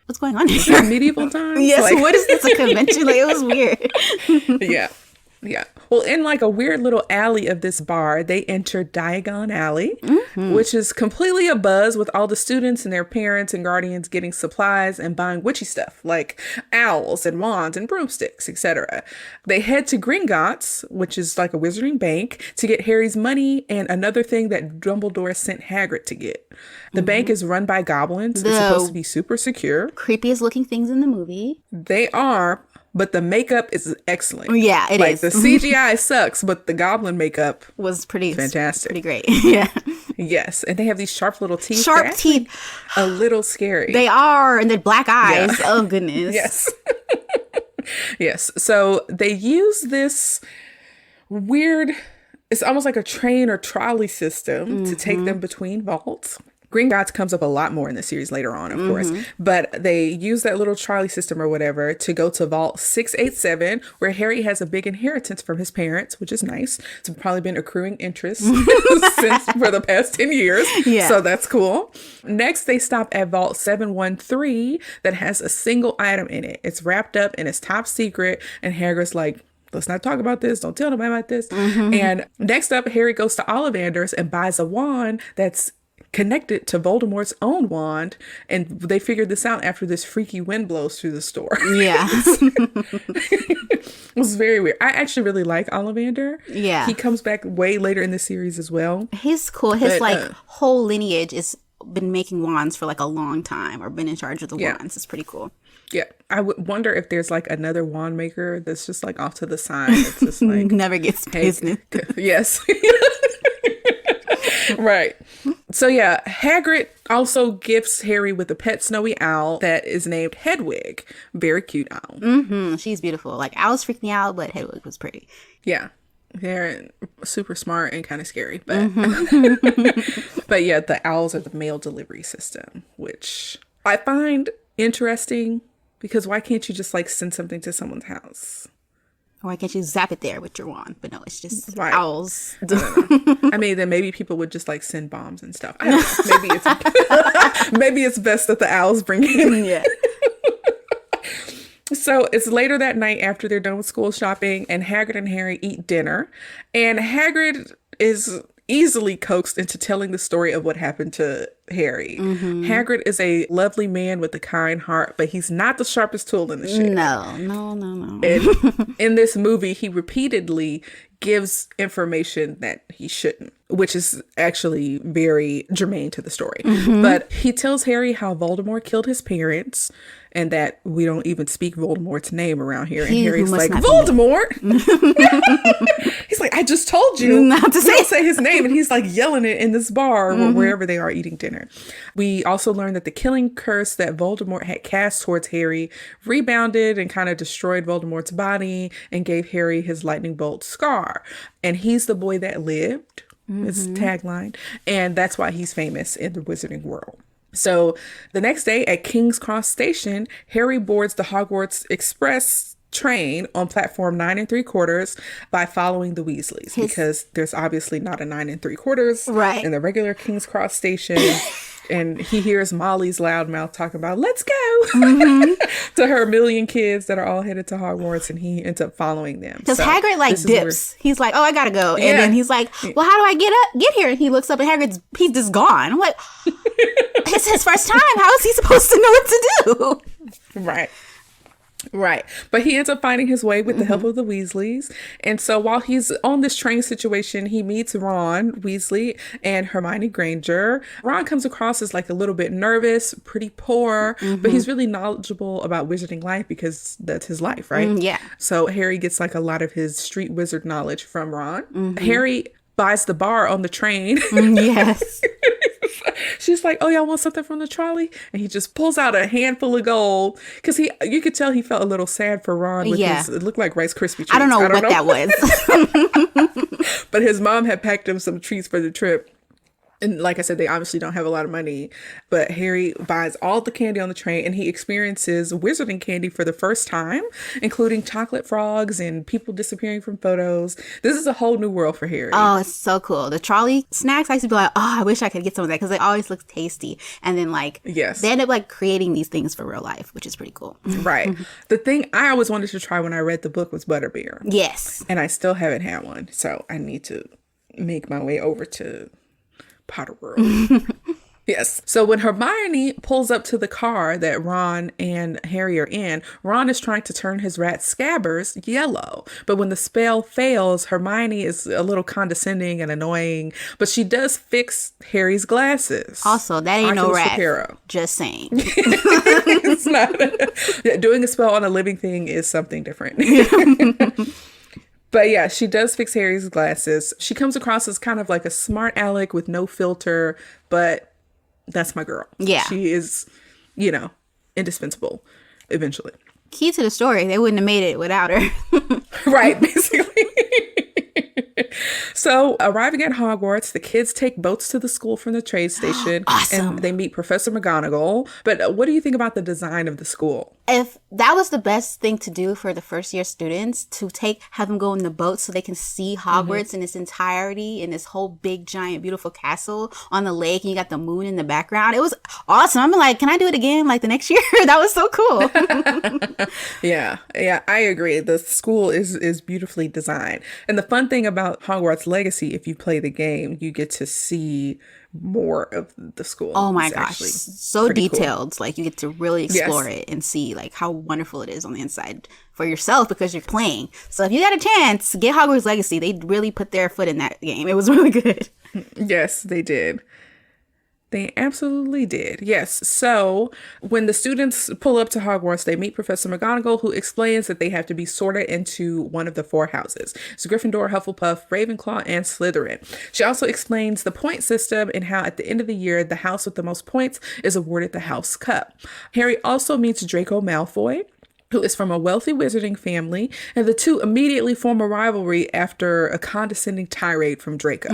what's going on here? Medieval times? Yes, what is this, a convention? It was weird. Yeah. Well, in a weird little alley of this bar, they enter Diagon Alley, which is completely abuzz with all the students and their parents and guardians getting supplies and buying witchy stuff like owls and wands and broomsticks, etc. They head to Gringotts, which is a wizarding bank, to get Harry's money and another thing that Dumbledore sent Hagrid to get. The bank is run by goblins. It's supposed to be super secure. Creepiest looking things in the movie. They are. But the makeup is excellent. Yeah, it is. The CGI sucks, but the goblin makeup was pretty fantastic. Pretty great. Yeah. Yes, and they have these sharp little teeth. Sharp teeth. A little scary. They are, and they're black eyes. Yeah. Oh goodness. Yes. Yes. So they use this weird. It's almost like a train or trolley system to take them between vaults. Gringotts comes up a lot more in the series later on, of course. But they use that little trolley system or whatever to go to Vault 687, where Harry has a big inheritance from his parents, which is nice. It's probably been accruing interest since for the past 10 years. Yeah. So that's cool. Next, they stop at Vault 713 that has a single item in it. It's wrapped up and it's top secret. And Hagrid's like, let's not talk about this. Don't tell nobody about this. And next up, Harry goes to Ollivander's and buys a wand that's connected to Voldemort's own wand. And they figured this out after this freaky wind blows through the store. Yeah. It was very weird. I actually really like Ollivander. Yeah. He comes back way later in the series as well. He's cool. His whole lineage is been making wands for like a long time, or been in charge of the wands. It's pretty cool. Yeah. I would wonder if there's like another wand maker that's just like off to the side. It's just like Never gets business. Yes. Right. So yeah, Hagrid also gifts Harry with a pet snowy owl that is named Hedwig. Very cute owl. She's beautiful. Like, Owls freaked me out, but Hedwig was pretty. Yeah. They're super smart and kind of scary, but but yeah, the owls are the mail delivery system, which I find interesting because why can't you just like send something to someone's house? Why can't you zap it there with your wand? But no, it's just Right. owls. I don't know. I mean, then maybe people would just like send bombs and stuff. I don't know. Maybe it's maybe it's best that the owls bring it in. Yeah. So it's later that night after they're done with school shopping, and Hagrid and Harry eat dinner. And Hagrid is easily coaxed into telling the story of what happened to Harry. Hagrid is a lovely man with a kind heart, but he's not the sharpest tool in the shed. No. And in this movie, he repeatedly gives information that he shouldn't, which is actually very germane to the story. But he tells Harry how Voldemort killed his parents and that we don't even speak Voldemort's name around here. And Harry's like, Voldemort? He's like, I just told you not to say his name. And he's like yelling it in this bar or wherever they are eating dinner. We also learned that the killing curse that Voldemort had cast towards Harry rebounded and kind of destroyed Voldemort's body and gave Harry his lightning bolt scar. And he's the boy that lived. His tagline. And that's why he's famous in the wizarding world. So the next day at King's Cross Station, Harry boards the Hogwarts Express train on platform 9 3/4 by following the Weasleys, because there's obviously not a 9 3/4 right in the regular King's Cross Station. And he hears Molly's loudmouth talking about, let's go, to her million kids that are all headed to Hogwarts, and he ends up following them. Because Hagrid like dips. He's like, oh, I gotta go. And then he's like, well, how do I get here? And he looks up and he's just gone. I'm like, it's his first time. How is he supposed to know what to do? Right. But he ends up finding his way with the help of the Weasleys. And so while he's on this train situation, he meets Ron Weasley and Hermione Granger. Ron comes across as like a little bit nervous, pretty poor, but he's really knowledgeable about wizarding life because that's his life, right? Yeah. So Harry gets like a lot of his street wizard knowledge from Ron. Harry buys the bar on the train. Yes. She's like, oh, y'all want something from the trolley? And he just pulls out a handful of gold because you could tell he felt a little sad for Ron with it looked like Rice Krispie treats. I don't know what that was. But his mom had packed him some treats for the trip. And like I said, they obviously don't have a lot of money, but Harry buys all the candy on the train and he experiences wizarding candy for the first time, including chocolate frogs and people disappearing from photos. This is a whole new world for Harry. Oh, it's so cool. The trolley snacks, I used to be like, oh, I wish I could get some of that because they always look tasty. And then like, they end up like creating these things for real life, which is pretty cool. Right. The thing I always wanted to try when I read the book was butterbeer. Yes. And I still haven't had one. So I need to make my way over to Potter World. Yes. So when Hermione pulls up to the car that Ron and Harry are in, Ron is trying to turn his rat Scabbers yellow. But when the spell fails, Hermione is a little condescending and annoying, but she does fix Harry's glasses. Also, that ain't no rat. Reparo. Just saying. It's not. Doing a spell on a living thing is something different. But yeah, she does fix Harry's glasses. She comes across as kind of like a smart aleck with no filter, but that's my girl. Yeah. She is, indispensable eventually. Key to the story. They wouldn't have made it without her. Right, basically. So, arriving at Hogwarts, the kids take boats to the school from the trade station. Awesome. And they meet Professor McGonagall. But what do you think about the design of the school? If that was the best thing to do for the first year students, to have them go in the boat so they can see Hogwarts in its entirety, in this whole big, giant, beautiful castle on the lake, and you got the moon in the background. It was awesome. I'm like, can I do it again like the next year? That was so cool. Yeah, I agree. The school is beautifully designed. And the fun thing about Hogwarts Legacy, if you play the game, you get to see more of the school. Oh my It's gosh, actually so pretty cool. detailed. Like, you get to really explore it and see like how wonderful it is on the inside for yourself because you're playing. So if you got a chance, get Hogwarts Legacy. They really put their foot in that game. It was really good. Yes, they did. They absolutely did. Yes. So when the students pull up to Hogwarts, they meet Professor McGonagall, who explains that they have to be sorted into one of the 4 houses. It's Gryffindor, Hufflepuff, Ravenclaw, and Slytherin. She also explains the point system and how at the end of the year, the house with the most points is awarded the House Cup. Harry also meets Draco Malfoy, who is from a wealthy wizarding family, and the two immediately form a rivalry after a condescending tirade from Draco.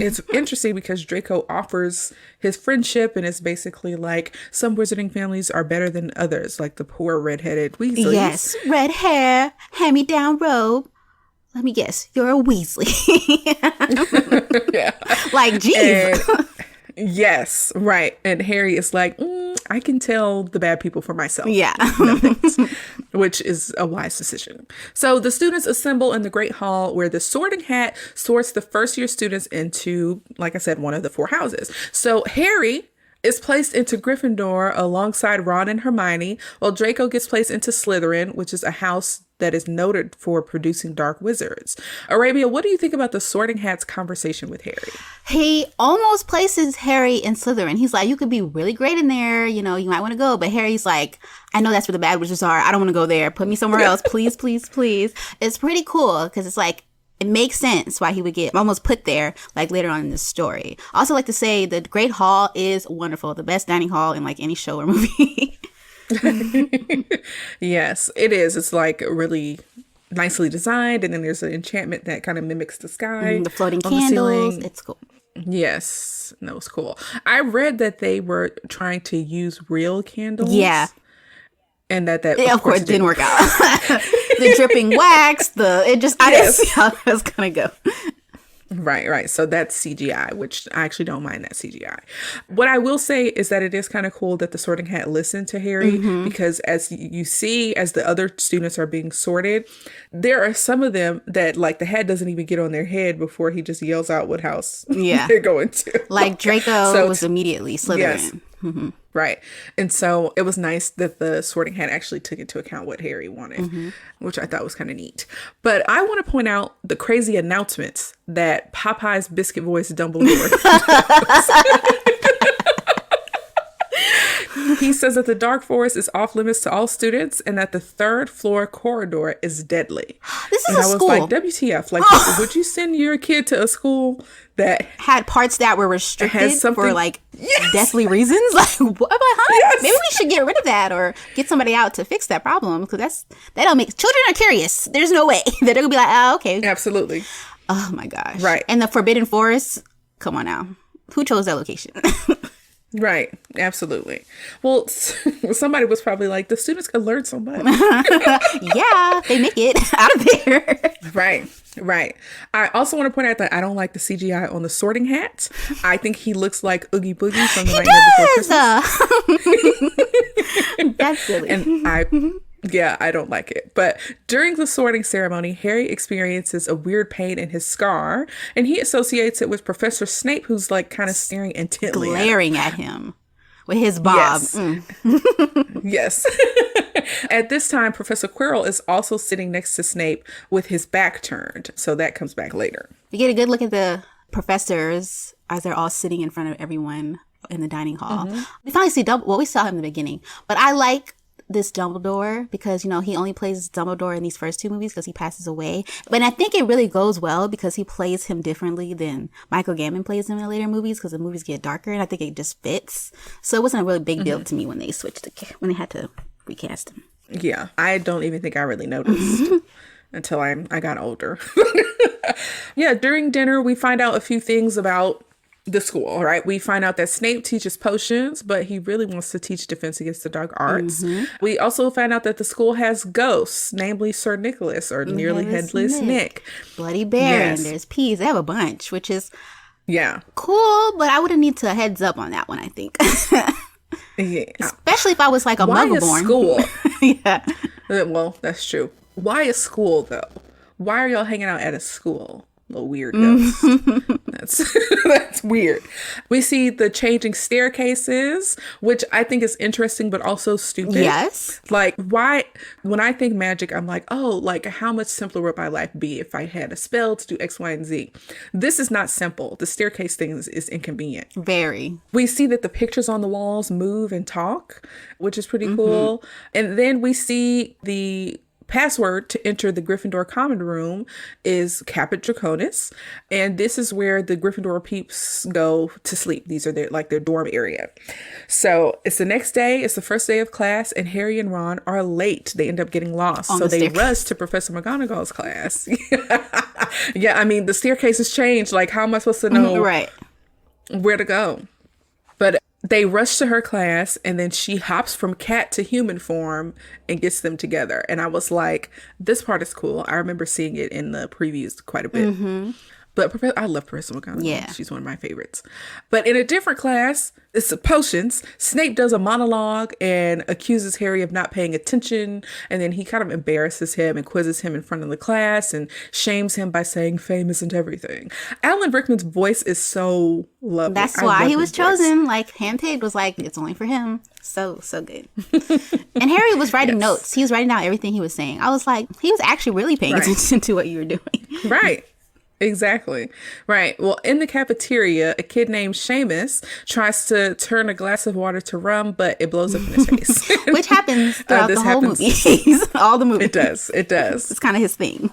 It's interesting because Draco offers his friendship and is basically like, some wizarding families are better than others, like the poor redheaded Weasleys. Yes, red hair, hand-me-down robe. Let me guess, you're a Weasley. Yeah. Like, geez. Yes, right. And Harry is like, I can tell the bad people for myself. Yeah. Which is a wise decision. So the students assemble in the Great Hall where the Sorting Hat sorts the first year students into, like I said, one of the 4 houses. So Harry is placed into Gryffindor alongside Ron and Hermione, while Draco gets placed into Slytherin, which is a house that is noted for producing dark wizards. Arabia, what do you think about the Sorting Hat's conversation with Harry? He almost places Harry in Slytherin. He's like, you could be really great in there. You know, you might want to go. But Harry's like, I know that's where the bad wizards are. I don't want to go there. Put me somewhere else. Please, please, please. It's pretty cool because it's like, it makes sense why he would get almost put there like later on in the story. I also like to say the Great Hall is wonderful. The best dining hall in like any show or movie. Yes, it is. It's like really nicely designed. And then there's an enchantment that kind of mimics the sky. The floating on the candles. ceiling. It's cool. Yes, that was cool. I read that they were trying to use real candles. Yeah. And that Of course, it didn't work out. The dripping wax, I didn't see how that was going to go. Right. So that's CGI, which I actually don't mind that CGI. What I will say is that it is kind of cool that the Sorting Hat listened to Harry because as you see, as the other students are being sorted, there are some of them that like the hat doesn't even get on their head before he just yells out what house they're going to. Like Draco was immediately Slytherin. Yes. Right. And so it was nice that the Sorting Hat actually took into account what Harry wanted, which I thought was kind of neat. But I want to point out the crazy announcements that Popeye's biscuit voice Dumbledore He says that the Dark Forest is off limits to all students and that the 3rd floor corridor is deadly. This is and a I was school. like, WTF? Like, would you send your kid to a school that had parts that were restricted for like Yes. deathly reasons? Like, what? Huh? Yes. Maybe we should get rid of that or get somebody out to fix that problem because that don't make children are curious. There's no way that they're gonna be like, oh, okay. Absolutely. Oh my gosh. Right. And the Forbidden Forest. Come on now. Who chose that location? Right. Absolutely. Well, somebody was probably like, the students could learn so much. Yeah, they make it out of there. Right. I also want to point out that I don't like the CGI on the Sorting Hat. I think he looks like Oogie Boogie from the Nightmare Before Christmas. That's silly. And I don't like it. But during the sorting ceremony, Harry experiences a weird pain in his scar, and he associates it with Professor Snape, who's like kind of staring intently glaring at him with his bob. Yes. At this time, Professor Quirrell is also sitting next to Snape with his back turned. So that comes back later. You get a good look at the professors as they're all sitting in front of everyone in the dining hall. We finally see we saw him in the beginning, but I like this Dumbledore because, you know, he only plays Dumbledore in these first 2 movies because he passes away. But I think it really goes well because he plays him differently than Michael Gambon plays him in the later movies because the movies get darker and I think it just fits. So it wasn't a really big deal to me when they when they had to recast him. Yeah, I don't even think I really noticed. until I got older. Yeah, during dinner, we find out a few things about the school, right? We find out that Snape teaches potions, but he really wants to teach defense against the dark arts. We also find out that the school has ghosts, namely Sir Nicholas or nearly headless Nick. Bloody Baron, there's Peas. They have a bunch, which is cool, but I would have need to heads up on that one, I think. Yeah. Especially if I was like a Why muggle a born. school? Yeah. Well, that's true. Why a school, though? Why are y'all hanging out at a school? Little weird ghost. That's weird. We see the changing staircases, which I think is interesting, but also stupid. Yes. Like, why? When I think magic, I'm like, oh, like how much simpler would my life be if I had a spell to do X, Y, and Z? This is not simple. The staircase thing is inconvenient. Very. We see that the pictures on the walls move and talk, which is pretty cool. And then we see the password to enter the Gryffindor common room is Caput Draconis, and this is where the Gryffindor peeps go to sleep. These are their dorm area. So it's the next day, it's the first day of class, and Harry and Ron are late. They end up getting lost, so they rush to Professor McGonagall's class. Yeah, I mean, the staircase has changed. Like, how am I supposed to know where to go? But they rush to her class, and then she hops from cat to human form and gets them together. And I was like, this part is cool. I remember seeing it in the previews quite a bit. But I love Professor McGonagall. Yeah. She's one of my favorites. But in a different class, it's potions. Snape does a monologue and accuses Harry of not paying attention. And then he kind of embarrasses him and quizzes him in front of the class and shames him by saying fame isn't everything. Alan Rickman's voice is so lovely. That's why he was chosen. Like, handpicked was like, it's only for him. So good. And Harry was writing notes. He was writing down everything he was saying. I was like, he was actually really paying attention to what you were doing. Right. Exactly. Right. Well, in the cafeteria, a kid named Seamus tries to turn a glass of water to rum, but it blows up in his face. Which happens throughout the whole movie. All the movies. It does. It's kind of his thing.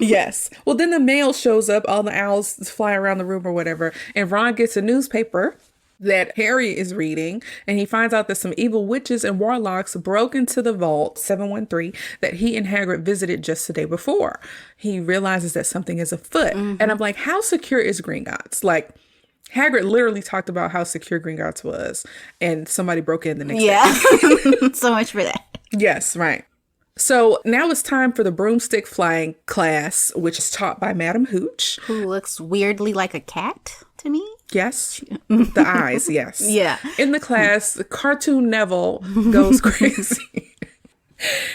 Yes. Well, then the mail shows up. All the owls fly around the room or whatever. And Ron gets a newspaper that Harry is reading, and he finds out that some evil witches and warlocks broke into the vault 713 that he and Hagrid visited just the day before. He realizes that something is afoot. And I'm like, how secure is Gringotts? Like, Hagrid literally talked about how secure Gringotts was, and somebody broke in the next day. So much for that. Yes, right. So now it's time for the broomstick flying class, which is taught by Madam Hooch. Who looks weirdly like a cat to me. Yes. The eyes, yes. Yeah. In the class, cartoon Neville goes crazy.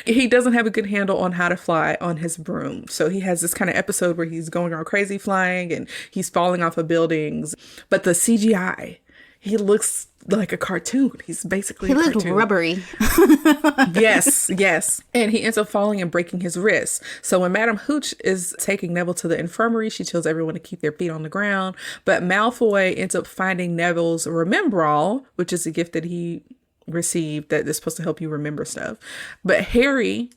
He doesn't have a good handle on how to fly on his broom. So he has this kind of episode where he's going all crazy flying and he's falling off of buildings. But the CGI, he looks like a cartoon. He's basically a cartoon. He looked rubbery. Yes. And he ends up falling and breaking his wrist. So when Madam Hooch is taking Neville to the infirmary, she tells everyone to keep their feet on the ground. But Malfoy ends up finding Neville's Remembrall, which is a gift that he received that is supposed to help you remember stuff. But Harry,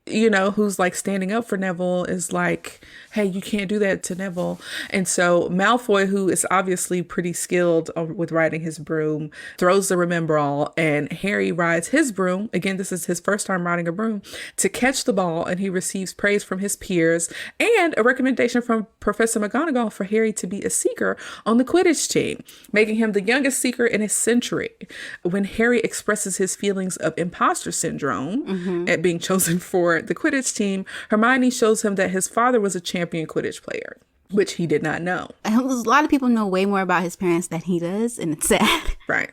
you know, who's like standing up for Neville, is like, hey, you can't do that to Neville. And so Malfoy, who is obviously pretty skilled with riding his broom, throws the Remembrall, and Harry rides his broom. Again, this is his first time riding a broom, to catch the ball, and he receives praise from his peers and a recommendation from Professor McGonagall for Harry to be a seeker on the Quidditch team, making him the youngest seeker in his century. When Harry expresses his feelings of imposter syndrome at being chosen for the Quidditch team, Hermione shows him that his father was a champion Quidditch player, which he did not know. A lot of people know way more about his parents than he does, and it's sad. Right.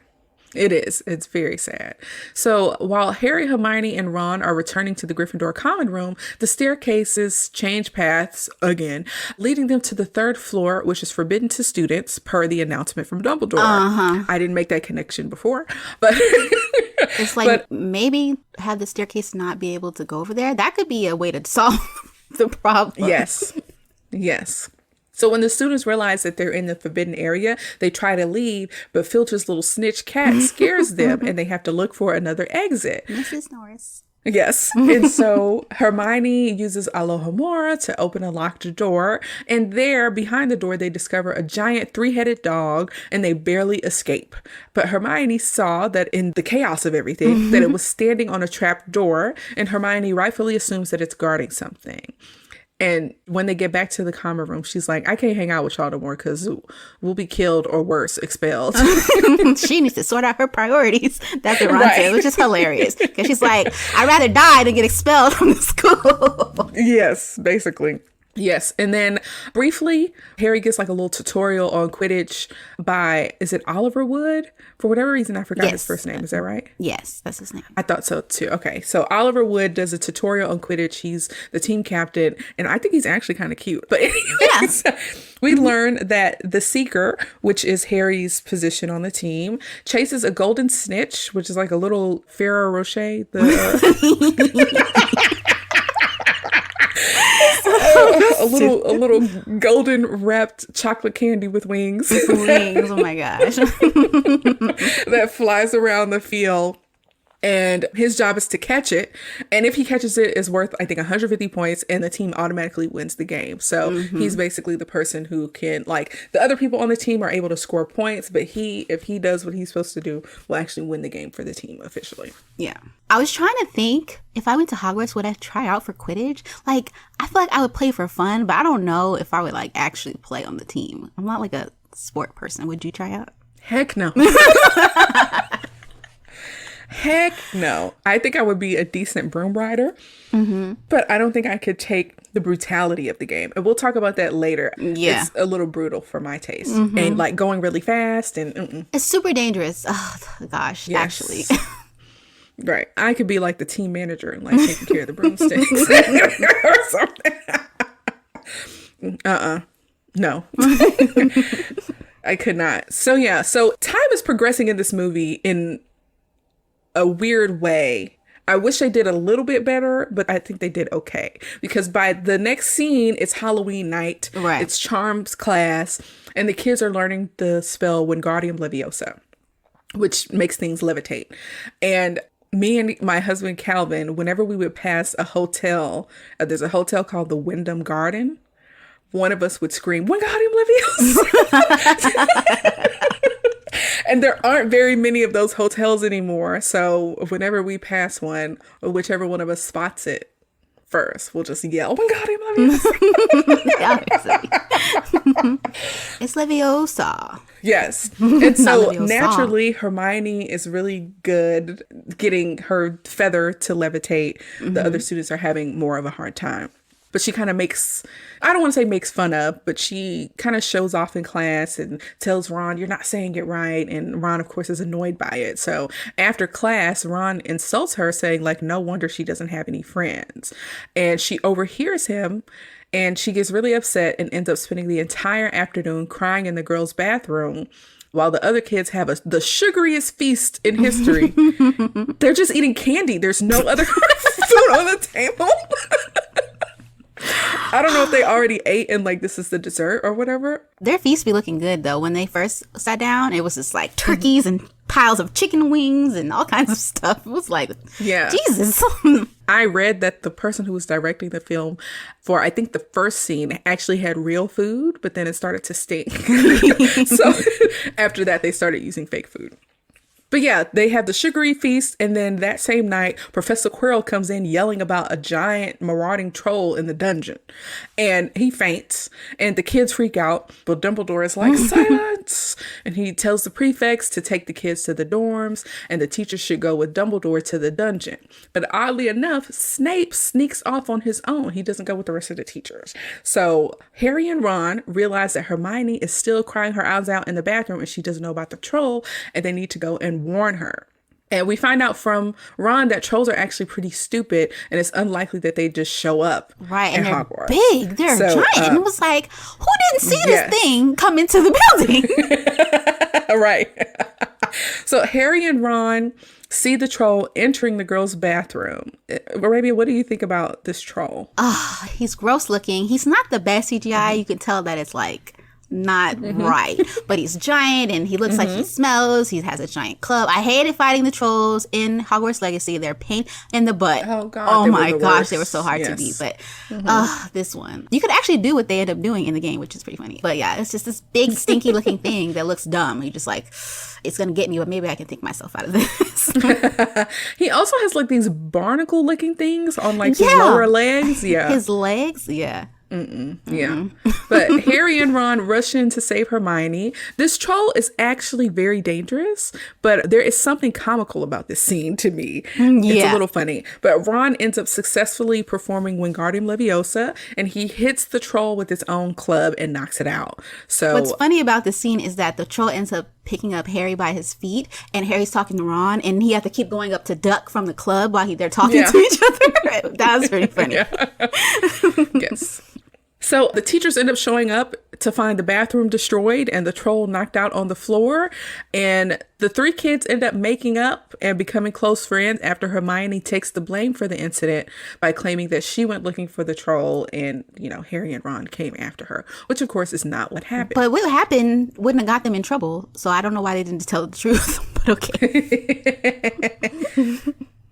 It is. It's very sad. So while Harry, Hermione, and Ron are returning to the Gryffindor common room, the staircases change paths again, leading them to the third floor, which is forbidden to students per the announcement from Dumbledore. I didn't make that connection before, but it's like, maybe have the staircase not be able to go over there. That could be a way to solve the problem. Yes. So when the students realize that they're in the forbidden area, they try to leave, but Filch's little snitch cat scares them, and they have to look for another exit. Mrs. Norris. Yes. And so Hermione uses Alohomora to open a locked door. And there, behind the door, they discover a giant three-headed dog and they barely escape. But Hermione saw that in the chaos of everything, that it was standing on a trapped door. And Hermione rightfully assumes that it's guarding something. And when they get back to the common room, she's like, I can't hang out with y'all no more because we'll be killed or worse, expelled. She needs to sort out her priorities. That's what Ron said, which is hilarious. Because she's like, I'd rather die than get expelled from the school. Yes, basically. Yes. And then briefly, Harry gets like a little tutorial on Quidditch by, is it Oliver Wood? For whatever reason, I forgot his first name. Is that right? Yes, that's his name. I thought so too. Okay. So Oliver Wood does a tutorial on Quidditch. He's the team captain. And I think he's actually kind of cute. But anyways, we learn that the Seeker, which is Harry's position on the team, chases a golden snitch, which is like a little Ferrero Rocher. A little golden wrapped chocolate candy with wings. Wings, oh my gosh. That flies around the field. And his job is to catch it. And if he catches it, it's worth, I think, 150 points. And the team automatically wins the game. So he's basically the person who can, like, the other people on the team are able to score points. But if he does what he's supposed to do, will actually win the game for the team officially. Yeah. I was trying to think, if I went to Hogwarts, would I try out for Quidditch? Like, I feel like I would play for fun, but I don't know if I would, like, actually play on the team. I'm not, like, a sport person. Would you try out? Heck no. Heck no. I think I would be a decent broom rider, but I don't think I could take the brutality of the game. And we'll talk about that later. Yeah. It's a little brutal for my taste. And like going really fast and It's super dangerous. Oh, gosh, Yes. actually. Right. I could be like the team manager and like taking care of the broomsticks or something. No. I could not. So yeah. So time is progressing in this movie in a weird way. I wish they did a little bit better, but I think they did okay. Because by the next scene, it's Halloween night. Right. It's Charms class. And the kids are learning the spell Wingardium Leviosa, which makes things levitate. And me and my husband Calvin, whenever we would pass a hotel, there's a hotel called the Wyndham Garden, one of us would scream, Wingardium Leviosa! And there aren't very many of those hotels anymore. So whenever we pass one, or whichever one of us spots it first, we'll just yell, Wingardium Leviosa! It's Leviosa. Yes. And so Leviosa. Naturally, Hermione is really good getting her feather to levitate. The other students are having more of a hard time. But she kind of I don't want to say makes fun of, but she kind of shows off in class and tells Ron, you're not saying it right. And Ron, of course, is annoyed by it. So after class, Ron insults her, saying, like, no wonder she doesn't have any friends. And she overhears him. And she gets really upset and ends up spending the entire afternoon crying in the girls' bathroom while the other kids have the sugariest feast in history. They're just eating candy. There's no other food on the table. I don't know if they already ate and like this is the dessert or whatever. Their feast be looking good though. When they first sat down, it was just like turkeys and piles of chicken wings and all kinds of stuff. It was like, yeah, Jesus. I read that the person who was directing the film for, I think, the first scene actually had real food, but then it started to stink. So after that, they started using fake food. But yeah, they have the sugary feast. And then that same night, Professor Quirrell comes in yelling about a giant marauding troll in the dungeon. And he faints and the kids freak out. But Dumbledore is like, silence. And he tells the prefects to take the kids to the dorms and the teachers should go with Dumbledore to the dungeon. But oddly enough, Snape sneaks off on his own. He doesn't go with the rest of the teachers. So Harry and Ron realize that Hermione is still crying her eyes out in the bathroom and she doesn't know about the troll and they need to go and warn her. And we find out from Ron that trolls are actually pretty stupid and it's unlikely that they just show up right, in and Hogwarts. Big. They're giant. And it was like, who didn't see this thing come into the building? Right. So Harry and Ron see the troll entering the girls' bathroom. Arabia, what do you think about this troll? He's gross looking. He's not the best CGI. You can tell that it's like not right. But he's giant and he looks like he smells. He has a giant club. I hated fighting the trolls in Hogwarts Legacy. They're pain in the butt. Oh, God. Oh, They were my the gosh. worst. They were so hard to beat. Yes. But this one. You could actually do what they end up doing in the game, which is pretty funny. But yeah, it's just this big, stinky looking thing that looks dumb. You're just like, it's going to get me, but maybe I can think myself out of this. He also has like these barnacle looking things on like his lower legs. Yeah. His legs? Yeah. Yeah. But Harry and Ron rush in to save Hermione. This troll is actually very dangerous, but there is something comical about this scene to me. It's a little funny. But Ron ends up successfully performing Wingardium Leviosa, and he hits the troll with his own club and knocks it out. So what's funny about this scene is that the troll ends up picking up Harry by his feet, and Harry's talking to Ron, and he had to keep going up to duck from the club while they're talking to each other. That was pretty funny. Yes. So the teachers end up showing up to find the bathroom destroyed and the troll knocked out on the floor. And the three kids end up making up and becoming close friends after Hermione takes the blame for the incident by claiming that she went looking for the troll and, you know, Harry and Ron came after her, which of course is not what happened. But what happened wouldn't have got them in trouble. So I don't know why they didn't tell the truth, but okay.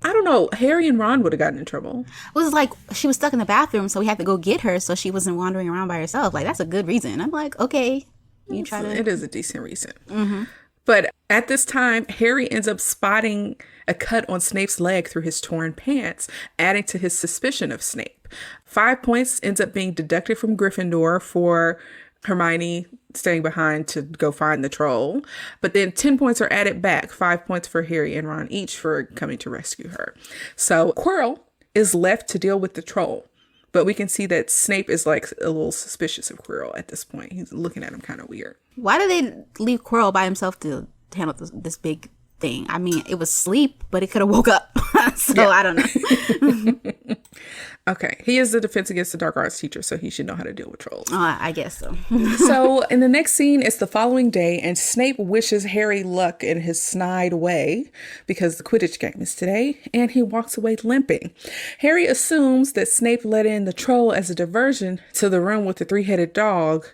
I don't know. Harry and Ron would have gotten in trouble. It was like she was stuck in the bathroom, so we had to go get her so she wasn't wandering around by herself. Like, that's a good reason. I'm like, okay, you try to. It is a decent reason. But at this time, Harry ends up spotting a cut on Snape's leg through his torn pants, adding to his suspicion of Snape. 5 points ends up being deducted from Gryffindor for Hermione staying behind to go find the troll. But then 10 points are added back, 5 points for Harry and Ron each for coming to rescue her. So Quirrell is left to deal with the troll. But we can see that Snape is like a little suspicious of Quirrell at this point. He's looking at him kind of weird. Why did they leave Quirrell by himself to handle this big thing? I mean, it was sleep, but it could have woke up. So I don't know. Okay, he is the defense against the dark arts teacher, so he should know how to deal with trolls. I guess so. So in the next scene, it's the following day, and Snape wishes Harry luck in his snide way because the Quidditch game is today, and he walks away limping. Harry assumes that Snape let in the troll as a diversion to the room with the three-headed dog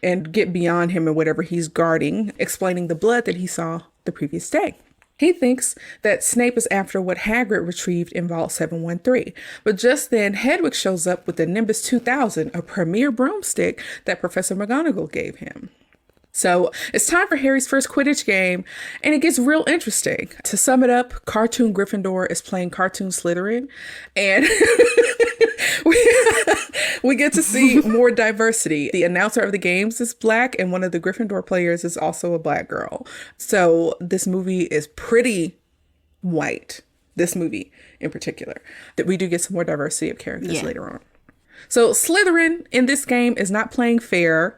and get beyond him and whatever he's guarding, explaining the blood that he saw the previous day. He thinks that Snape is after what Hagrid retrieved in Vault 713. But just then, Hedwig shows up with the Nimbus 2000, a premier broomstick that Professor McGonagall gave him. So it's time for Harry's first Quidditch game, and it gets real interesting. To sum it up, Cartoon Gryffindor is playing Cartoon Slytherin, and we get to see more diversity. The announcer of the games is black, and one of the Gryffindor players is also a black girl. So this movie is pretty white, this movie in particular. That we do get some more diversity of characters later on. So Slytherin in this game is not playing fair.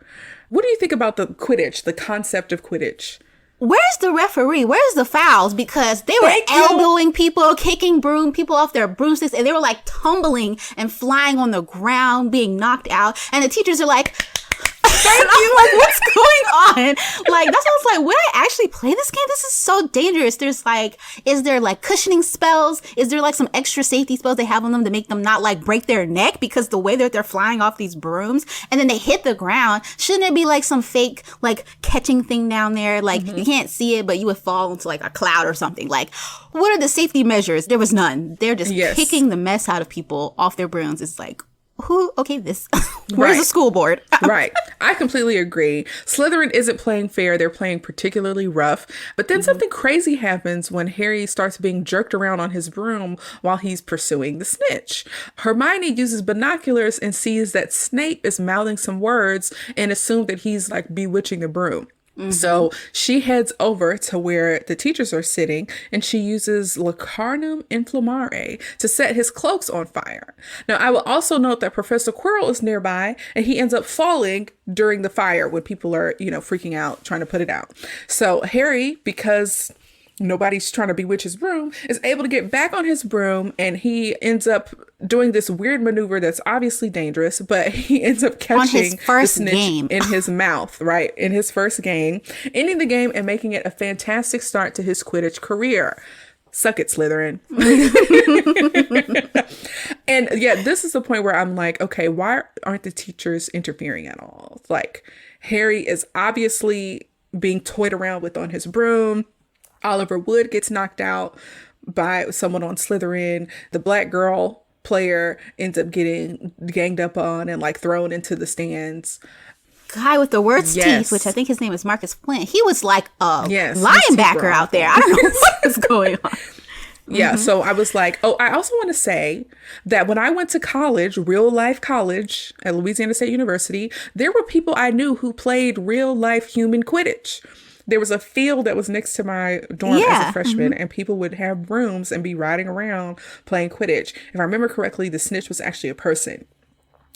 What do you think about the Quidditch, the concept of Quidditch? Where's the referee? Where's the fouls? Because they were elbowing people, kicking people off their broomsticks, and they were like tumbling and flying on the ground, being knocked out. And the teachers are like, and I'm like, what's going on? Like, that's why I was like, would I actually play this game? This is so dangerous. There's like, is there like cushioning spells? Is there like some extra safety spells they have on them to make them not like break their neck because the way that they're flying off these brooms and then they hit the ground? Shouldn't there be like some fake like catching thing down there? Like you can't see it, but you would fall into like a cloud or something. Like, what are the safety measures? There was none. They're just kicking the mess out of people off their brooms. It's like, where's the school board? Right. I completely agree. Slytherin isn't playing fair. They're playing particularly rough. But then something crazy happens when Harry starts being jerked around on his broom while he's pursuing the snitch. Hermione uses binoculars and sees that Snape is mouthing some words and assumes that he's like bewitching the broom. So she heads over to where the teachers are sitting and she uses Lacarnum Inflammare to set his cloaks on fire. Now, I will also note that Professor Quirrell is nearby and he ends up falling during the fire when people are, freaking out, trying to put it out. So Harry, because nobody's trying to bewitch his broom, is able to get back on his broom, and he ends up doing this weird maneuver that's obviously dangerous, but he ends up catching the snitch in his mouth, right? In his first game, ending the game and making it a fantastic start to his Quidditch career. Suck it, Slytherin. And yeah, this is the point where I'm like, okay, why aren't the teachers interfering at all? Like, Harry is obviously being toyed around with on his broom. Oliver Wood gets knocked out by someone on Slytherin. The black girl player ends up getting ganged up on and like thrown into the stands. Guy with the worst Yes. teeth, which I think his name is Marcus Flint. He was like a Yes, his linebacker teeth were out there. I don't know what was going on. Yeah, so I was like, oh, I also want to say that when I went to college, real life college at Louisiana State University, there were people I knew who played real life human Quidditch. There was a field that was next to my dorm as a freshman, and people would have brooms and be riding around playing Quidditch. If I remember correctly, the snitch was actually a person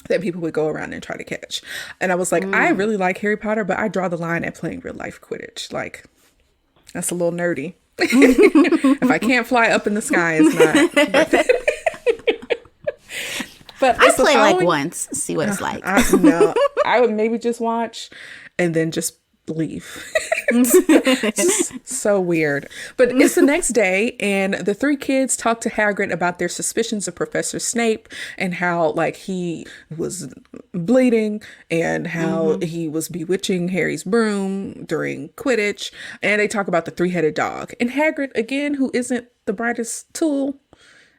that people would go around and try to catch. And I was like, I really like Harry Potter, but I draw the line at playing real life Quidditch. Like, that's a little nerdy. If I can't fly up in the sky, it's not worth it. But I play like once, see what it's like. No, I would maybe just watch and then just leave. It's just so weird. But it's the next day, and the three kids talk to Hagrid about their suspicions of Professor Snape and how like he was bleeding and how he was bewitching Harry's broom during Quidditch. And they talk about the three-headed dog. And Hagrid, again, who isn't the brightest tool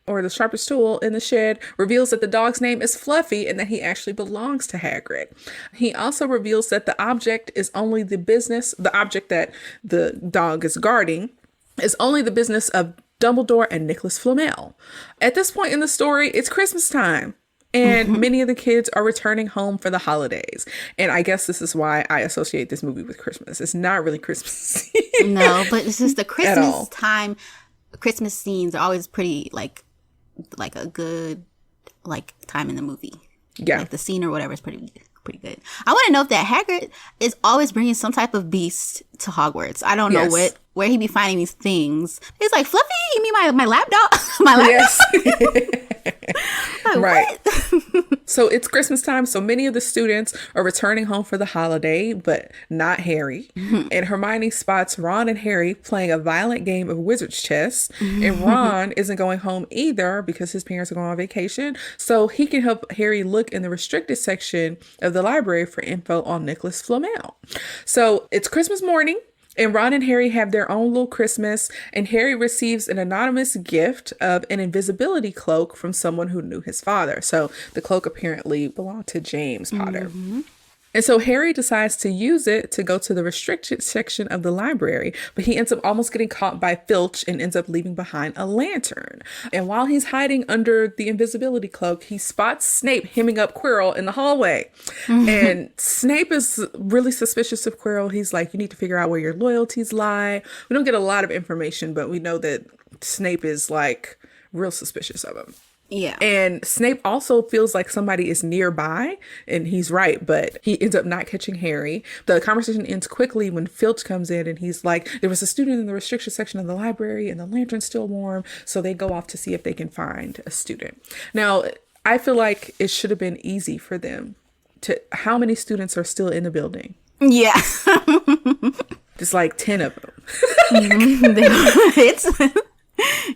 or the sharpest tool in the shed, reveals that the dog's name is Fluffy and that he actually belongs to Hagrid. He also reveals that the object is only the object that the dog is guarding is only the business of Dumbledore and Nicholas Flamel. At this point in the story, it's Christmas time. And many of the kids are returning home for the holidays. And I guess this is why I associate this movie with Christmas. It's not really Christmas. No, but it's just the Christmas time. Christmas scenes are always pretty like a good like time in the movie. Yeah. Like the scene or whatever is pretty good. I want to know if that Hagrid is always bringing some type of beast to Hogwarts. I don't know where he be finding these things. He's like, Fluffy, you mean my lap dog? My lap dog? Like, right. what? So it's Christmas time. So many of the students are returning home for the holiday, but not Harry. And Hermione spots Ron and Harry playing a violent game of wizard's chess. And Ron isn't going home either because his parents are going on vacation. So he can help Harry look in the restricted section of the library for info on Nicholas Flamel. So it's Christmas morning. And Ron and Harry have their own little Christmas, and Harry receives an anonymous gift of an invisibility cloak from someone who knew his father. So the cloak apparently belonged to James Potter. And so Harry decides to use it to go to the restricted section of the library, but he ends up almost getting caught by Filch and ends up leaving behind a lantern. And while he's hiding under the invisibility cloak, he spots Snape hemming up Quirrell in the hallway. And Snape is really suspicious of Quirrell. He's like, you need to figure out where your loyalties lie. We don't get a lot of information, but we know that Snape is like real suspicious of him. Yeah. And Snape also feels like somebody is nearby, and he's right, but he ends up not catching Harry. The conversation ends quickly when Filch comes in and he's like, there was a student in the restricted section of the library and the lantern's still warm. So they go off to see if they can find a student. Now, I feel like it should have been easy for them to, how many students are still in the building? Yeah. Just like 10 of them. It's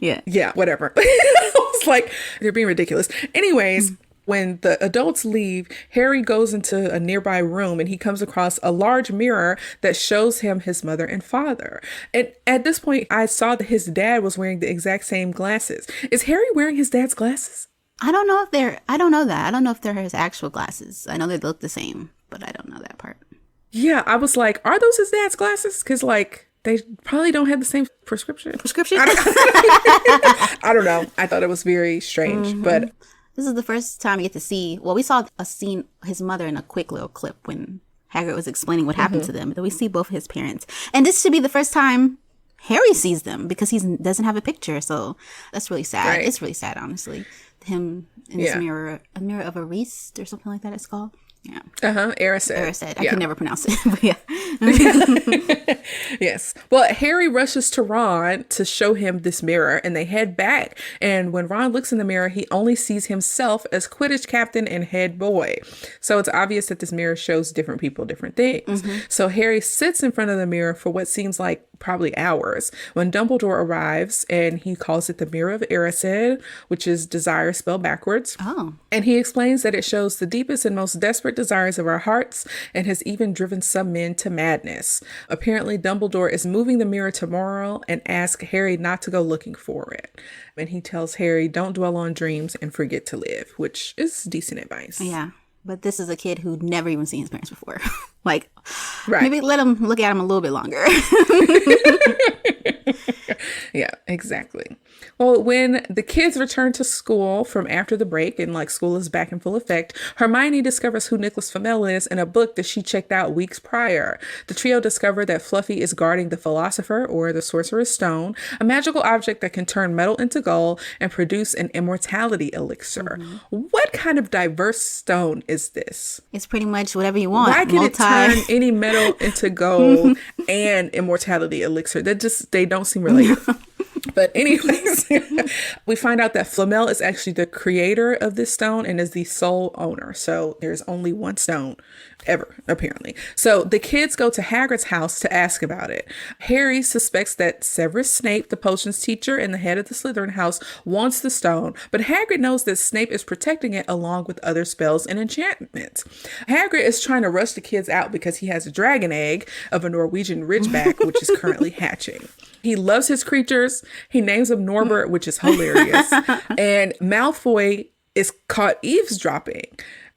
Yeah, whatever. I was like, they're being ridiculous. Anyways, when the adults leave, Harry goes into a nearby room and he comes across a large mirror that shows him his mother and father. And at this point, I saw that his dad was wearing the exact same glasses. Is Harry wearing his dad's glasses? I don't know that. I don't know if they're his actual glasses. I know they look the same, but I don't know that part. Yeah, I was like, are those his dad's glasses? Because like, they probably don't have the same prescription. I don't know. I thought it was very strange, but this is the first time we get to see. Well, we saw a scene his mother in a quick little clip when Hagrid was explaining what happened to them. But we see both his parents, and this should be the first time Harry sees them because he doesn't have a picture. So that's really sad. Right. It's really sad, honestly. Him in this mirror, a mirror of Ariste or something like that. It's called. Yeah. Erised. I can never pronounce it, but yeah. Yes. Well, Harry rushes to Ron to show him this mirror and they head back. And when Ron looks in the mirror, he only sees himself as Quidditch captain and head boy. So it's obvious that this mirror shows different people, different things. So Harry sits in front of the mirror for what seems like probably hours, when Dumbledore arrives and he calls it the Mirror of Erised, which is desire spelled backwards. Oh. And he explains that it shows the deepest and most desperate desires of our hearts and has even driven some men to madness. Apparently, Dumbledore is moving the mirror tomorrow and asks Harry not to go looking for it. And he tells Harry, don't dwell on dreams and forget to live, which is decent advice. Yeah. But this is a kid who'd never even seen his parents before. Like, right. Maybe let him look at him a little bit longer. Yeah, exactly. Well, when the kids return to school from after the break and like school is back in full effect, Hermione discovers who Nicholas Flamel is in a book that she checked out weeks prior. The trio discover that Fluffy is guarding the Philosopher, or the Sorcerer's Stone, a magical object that can turn metal into gold and produce an immortality elixir. What kind of diverse stone is this? It's pretty much whatever you want. Why can it turn any metal into gold and immortality elixir? They don't seem related. But anyways, we find out that Flamel is actually the creator of this stone and is the sole owner. So there's only one stone ever, apparently. So the kids go to Hagrid's house to ask about it. Harry suspects that Severus Snape, the potions teacher and the head of the Slytherin house, wants the stone, but Hagrid knows that Snape is protecting it along with other spells and enchantments. Hagrid is trying to rush the kids out because he has a dragon egg of a Norwegian ridgeback, which is currently hatching. He loves his creatures. He names him Norbert, which is hilarious. And Malfoy is caught eavesdropping.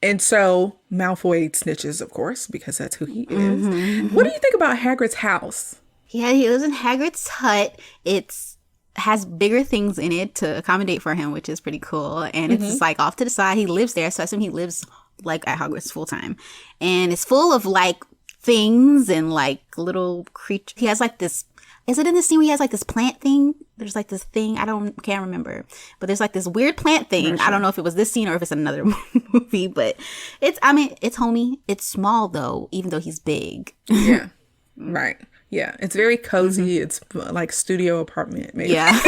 And so Malfoy snitches, of course, because that's who he is. What do you think about Hagrid's house? Yeah, he lives in Hagrid's hut. It's has bigger things in it to accommodate for him, which is pretty cool. And it's just like off to the side. He lives there. So I assume he lives like at Hogwarts full time. And it's full of like things and like little creatures. He has like this. Is it in the scene where he has like this plant thing? There's like this thing. Can't remember. But there's like this weird plant thing. Sure. I don't know if it was this scene or if it's another movie, but it's homey. It's small though, even though he's big. Yeah. Right. Yeah. It's very cozy. It's like studio apartment, maybe. Yeah.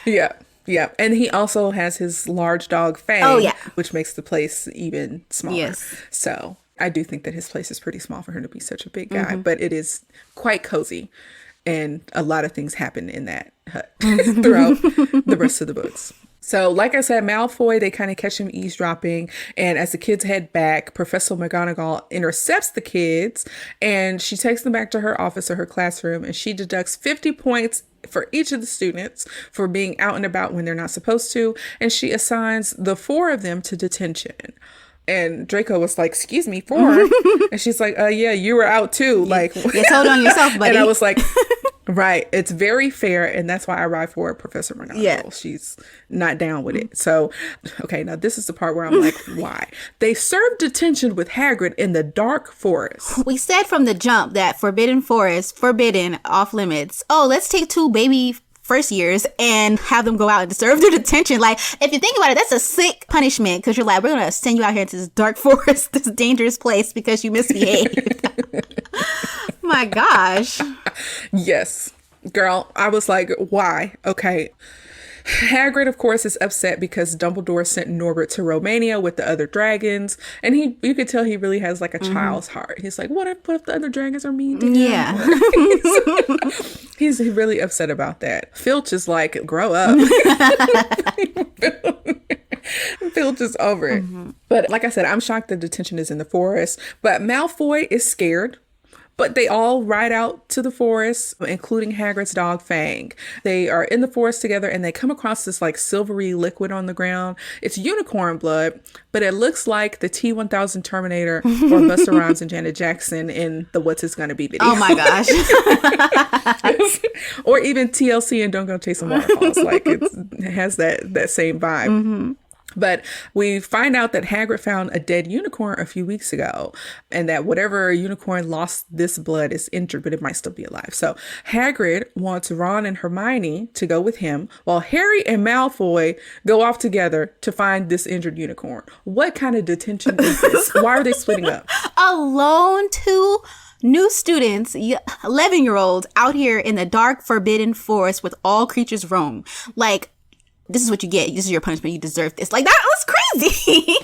Yeah. Yeah. And he also has his large dog, Fang, which makes the place even smaller. Yes. So I do think that his place is pretty small for him to be such a big guy, but it is quite cozy. And a lot of things happen in that hut throughout the rest of the books. So like I said, Malfoy, they kind of catch him eavesdropping. And as the kids head back, Professor McGonagall intercepts the kids and she takes them back to her office or her classroom. And she deducts 50 points for each of the students for being out and about when they're not supposed to. And she assigns the 4 of them to detention. And Draco was like, excuse me, 4? And she's like, yeah, you were out too. Like, you told on yourself, buddy. And I was like, right. It's very fair. And that's why I ride for Professor McGonagall. Yeah. She's not down with it. So, okay, now this is the part where I'm like, why? They served detention with Hagrid in the dark forest. We said from the jump that Forbidden Forest, forbidden, off limits. Oh, let's take 2 baby first years and have them go out and serve their detention. Like, if you think about it, that's a sick punishment because you're like, we're going to send you out here into this dark forest, this dangerous place because you misbehaved. My gosh. Yes. Girl, I was like, why? Okay. Hagrid, of course, is upset because Dumbledore sent Norbert to Romania with the other dragons. And you could tell he really has like a child's heart. He's like, what if the other dragons are mean to him? Yeah. He's really upset about that. Filch is like, grow up. Filch is over it. But like I said, I'm shocked that detention is in the forest. But Malfoy is scared. But they all ride out to the forest, including Hagrid's dog, Fang. They are in the forest together and they come across this like silvery liquid on the ground. It's unicorn blood, but it looks like the T-1000 Terminator or Busta Rhymes and Janet Jackson in the What's It's Gonna Be video. Oh my gosh. Or even TLC and Don't Go Chasing Waterfalls. Like it has that same vibe. But we find out that Hagrid found a dead unicorn a few weeks ago and that whatever unicorn lost this blood is injured, but it might still be alive. So Hagrid wants Ron and Hermione to go with him while Harry and Malfoy go off together to find this injured unicorn. What kind of detention is this? Why are they splitting up? Alone 2 new students, 11-year-olds out here in the dark, forbidden forest with all creatures roam. Like, this is what you get. This is your punishment. You deserve this. Like, that was crazy.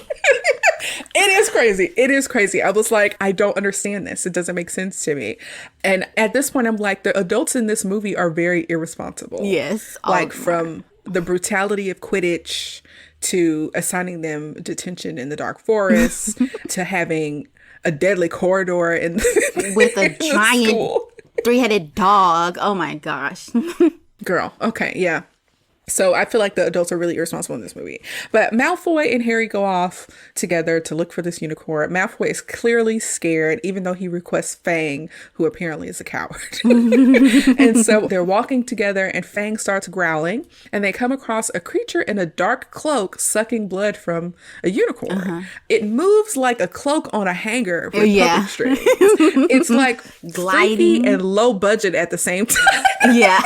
It is crazy. It is crazy. I was like, I don't understand this. It doesn't make sense to me. And at this point, I'm like, the adults in this movie are very irresponsible. Yes. Like from the brutality of Quidditch to assigning them detention in the dark forest to having a deadly corridor with a giant three-headed dog. Oh my gosh. Girl. Okay. Yeah. So I feel like the adults are really irresponsible in this movie. But Malfoy and Harry go off together to look for this unicorn. Malfoy is clearly scared, even though he requests Fang, who apparently is a coward. And so they're walking together and Fang starts growling and they come across a creature in a dark cloak sucking blood from a unicorn. It moves like a cloak on a hanger with puppet strings. It's like gliding and low budget at the same time. Yeah.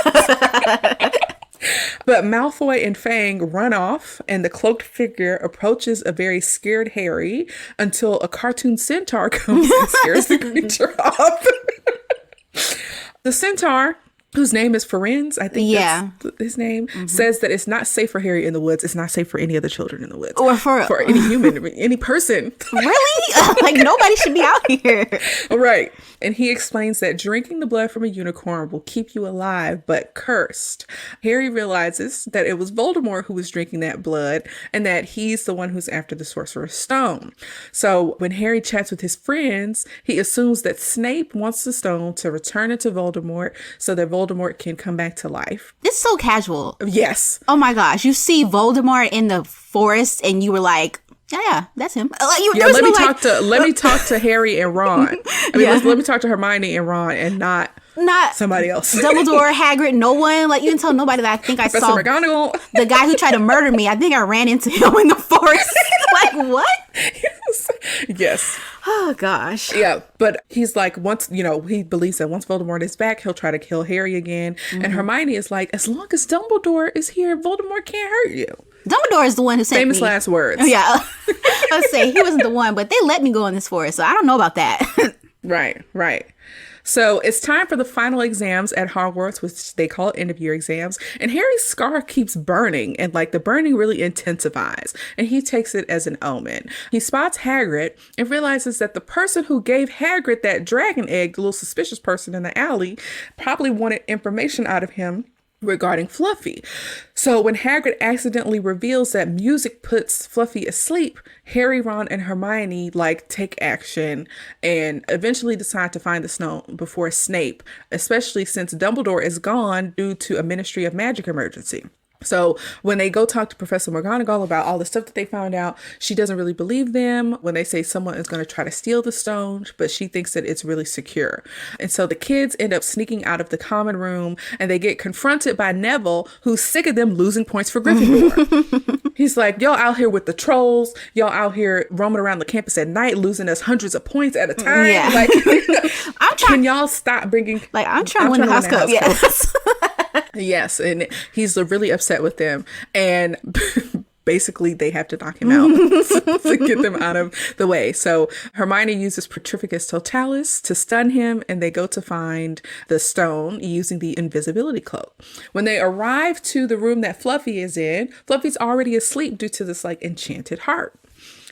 But Malfoy and Fang run off, and the cloaked figure approaches a very scared Harry until a cartoon centaur comes and scares the creature off. The centaur, whose name is Ferenz, I think that's his name, says that it's not safe for Harry in the woods. It's not safe for any other children in the woods. Or for any human, any person. Really? Like, nobody should be out here. Right. And he explains that drinking the blood from a unicorn will keep you alive, but cursed. Harry realizes that it was Voldemort who was drinking that blood and that he's the one who's after the Sorcerer's Stone. So when Harry chats with his friends, he assumes that Snape wants the stone to return it to Voldemort so that Voldemort can come back to life. It's so casual. Yes. Oh my gosh. You see Voldemort in the forest and you were like, yeah, that's him. Let me talk to Harry and Ron. Let me talk to Hermione and Ron and not somebody else. Dumbledore, Hagrid, no one. Like, you didn't tell nobody that I think Professor saw McGonagall. The guy who tried to murder me. I think I ran into him in the forest. Like, what? Yes. Oh, gosh. Yeah, but he's like, he believes that once Voldemort is back, he'll try to kill Harry again. And Hermione is like, as long as Dumbledore is here, Voldemort can't hurt you. Dumbledore is the one who sent Famous last words. Oh, yeah. Let's say he wasn't the one, but they let me go in this forest, so I don't know about that. Right. So it's time for the final exams at Hogwarts, which they call end of year exams. And Harry's scar keeps burning, and like the burning really intensifies. And he takes it as an omen. He spots Hagrid and realizes that the person who gave Hagrid that dragon egg, the little suspicious person in the alley, probably wanted information out of him regarding Fluffy. So when Hagrid accidentally reveals that music puts Fluffy asleep, Harry, Ron, and Hermione take action and eventually decide to find the stone before Snape, especially since Dumbledore is gone due to a Ministry of Magic emergency. So when they go talk to Professor McGonagall about all the stuff that they found out, she doesn't really believe them when they say someone is going to try to steal the stone, but she thinks that it's really secure. And so the kids end up sneaking out of the common room and they get confronted by Neville, who's sick of them losing points for Gryffindor. He's like, y'all out here with the trolls, y'all out here roaming around the campus at night, losing us hundreds of points at a time. Yeah. Can y'all stop bringing... I'm trying to win the house cup. Yes. Yes, and he's really upset with them, and basically they have to knock him out to get them out of the way. So Hermione uses Petrificus Totalis to stun him, and they go to find the stone using the invisibility cloak. When they arrive to the room that Fluffy is in, Fluffy's already asleep due to this enchanted harp.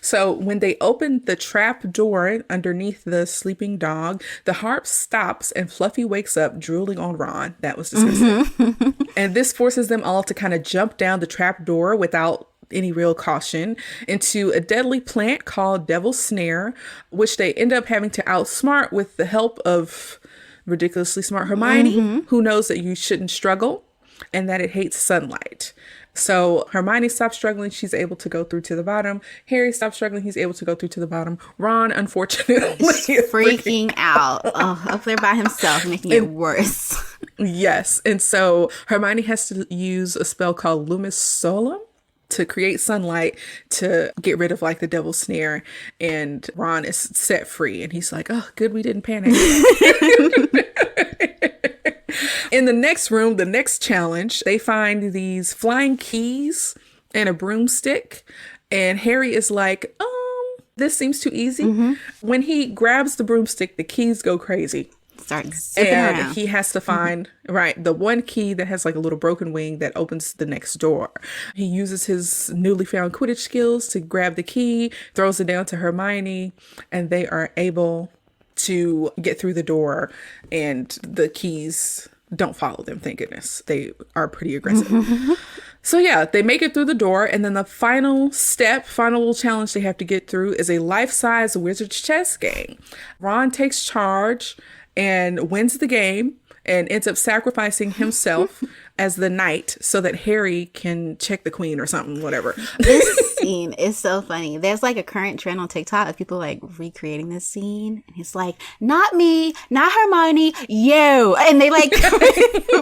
So when they open the trap door underneath the sleeping dog, the harp stops and Fluffy wakes up drooling on Ron. That was disgusting. And this forces them all to kind of jump down the trap door without any real caution into a deadly plant called Devil's Snare, which they end up having to outsmart with the help of ridiculously smart Hermione, who knows that you shouldn't struggle and that it hates sunlight. So Hermione stops struggling. She's able to go through to the bottom. Harry stops struggling. He's able to go through to the bottom. Ron, unfortunately, is freaking out. Up there by himself, making it worse. Yes. And so Hermione has to use a spell called Lumis Solum to create sunlight to get rid of the Devil's Snare. And Ron is set free. And he's like, oh, good, we didn't panic. In the next room, the next challenge, they find these flying keys and a broomstick. And Harry is like, this seems too easy. When he grabs the broomstick, the keys go crazy. start zipping and around. he has to find the one key that has like a little broken wing that opens the next door. He uses his newly found Quidditch skills to grab the key, throws it down to Hermione, and they are able to get through the door, and the keys don't follow them, thank goodness. They are pretty aggressive. So yeah, they make it through the door, and then the final little challenge they have to get through is a life-size wizard's chess game. Ron takes charge and wins the game and ends up sacrificing himself as the knight so that Harry can check the queen or something, whatever. This scene is so funny. There's like a current trend on TikTok of people like recreating this scene, and it's like, not me, not Hermione, you, and they like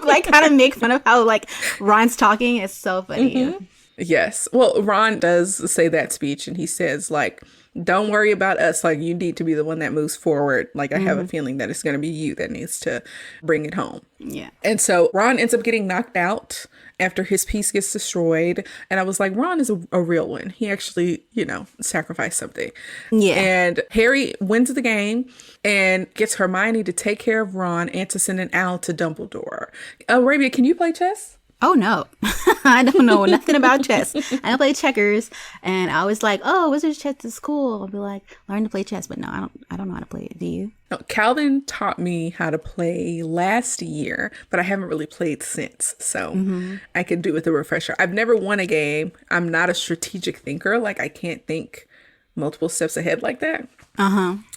like kind of make fun of how like Ron's talking. It's so funny. Yes. Well, Ron does say that speech, and he says like, don't worry about us. Like, you need to be the one that moves forward. Like, I have a feeling that it's going to be you that needs to bring it home. Yeah. And so Ron ends up getting knocked out after his piece gets destroyed. And I was like, Ron is a real one. He actually, sacrificed something. Yeah. And Harry wins the game and gets Hermione to take care of Ron and to send an owl to Dumbledore. Arabia, can you play chess? Oh no, I don't know nothing about chess. I play checkers, and I was like, "Oh, wizard's chess is cool." I'll be like, "Learn to play chess," but no, I don't know how to play it. Do you? No, Calvin taught me how to play last year, but I haven't really played since, so I could do with a refresher. I've never won a game. I'm not a strategic thinker. Like, I can't think multiple steps ahead like that.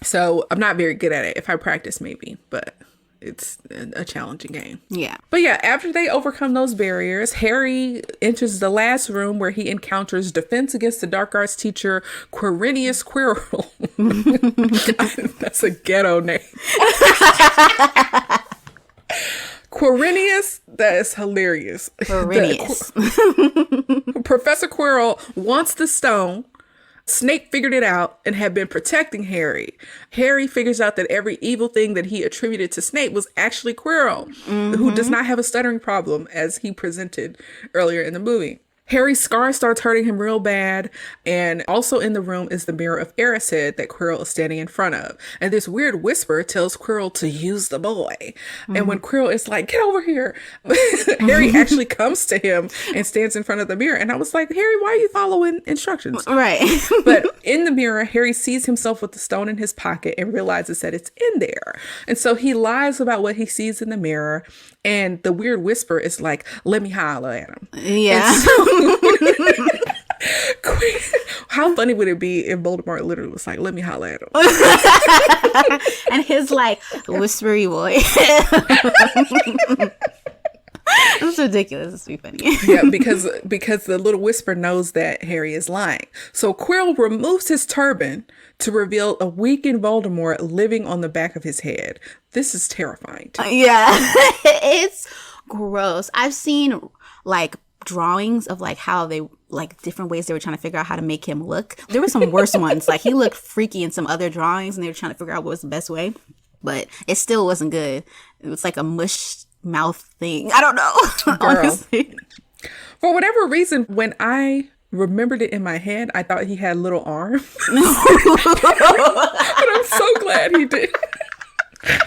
So I'm not very good at it. If I practice, maybe, but it's a challenging game. Yeah. But yeah, after they overcome those barriers, Harry enters the last room where he encounters Defense Against the Dark Arts teacher Quirinius Quirrell. That's a ghetto name. Quirinius, that is hilarious. Quirinius. Professor Quirrell wants the stone. Snape figured it out and had been protecting Harry. Harry figures out that every evil thing that he attributed to Snape was actually Quirrell, who does not have a stuttering problem, as he presented earlier in the movie. Harry's scar starts hurting him real bad, and also in the room is the mirror of Erised that Quirrell is standing in front of. And this weird whisper tells Quirrell to use the boy. And when Quirrell is like, get over here, Harry actually comes to him and stands in front of the mirror. And I was like, Harry, why are you following instructions? Right. But in the mirror, Harry sees himself with the stone in his pocket and realizes that it's in there. And so he lies about what he sees in the mirror. And the weird whisper is like, let me holler at him. Yeah. How funny would it be if Voldemort literally was like, let me holler at him? And his like whispery voice. It's ridiculous. It's too funny. Yeah, because the little whisper knows that Harry is lying. So Quirrell removes his turban to reveal a weakened Voldemort living on the back of his head. This is terrifying to me. Yeah. It's gross. I've seen like drawings of like how they like different ways they were trying to figure out how to make him look. There were some worse ones. Like he looked freaky in some other drawings, and they were trying to figure out what was the best way, but it still wasn't good. It was like a mush mouth thing. I don't know. Honestly. For whatever reason, when I remembered it in my head, I thought he had little arms. But I'm so glad he did. It's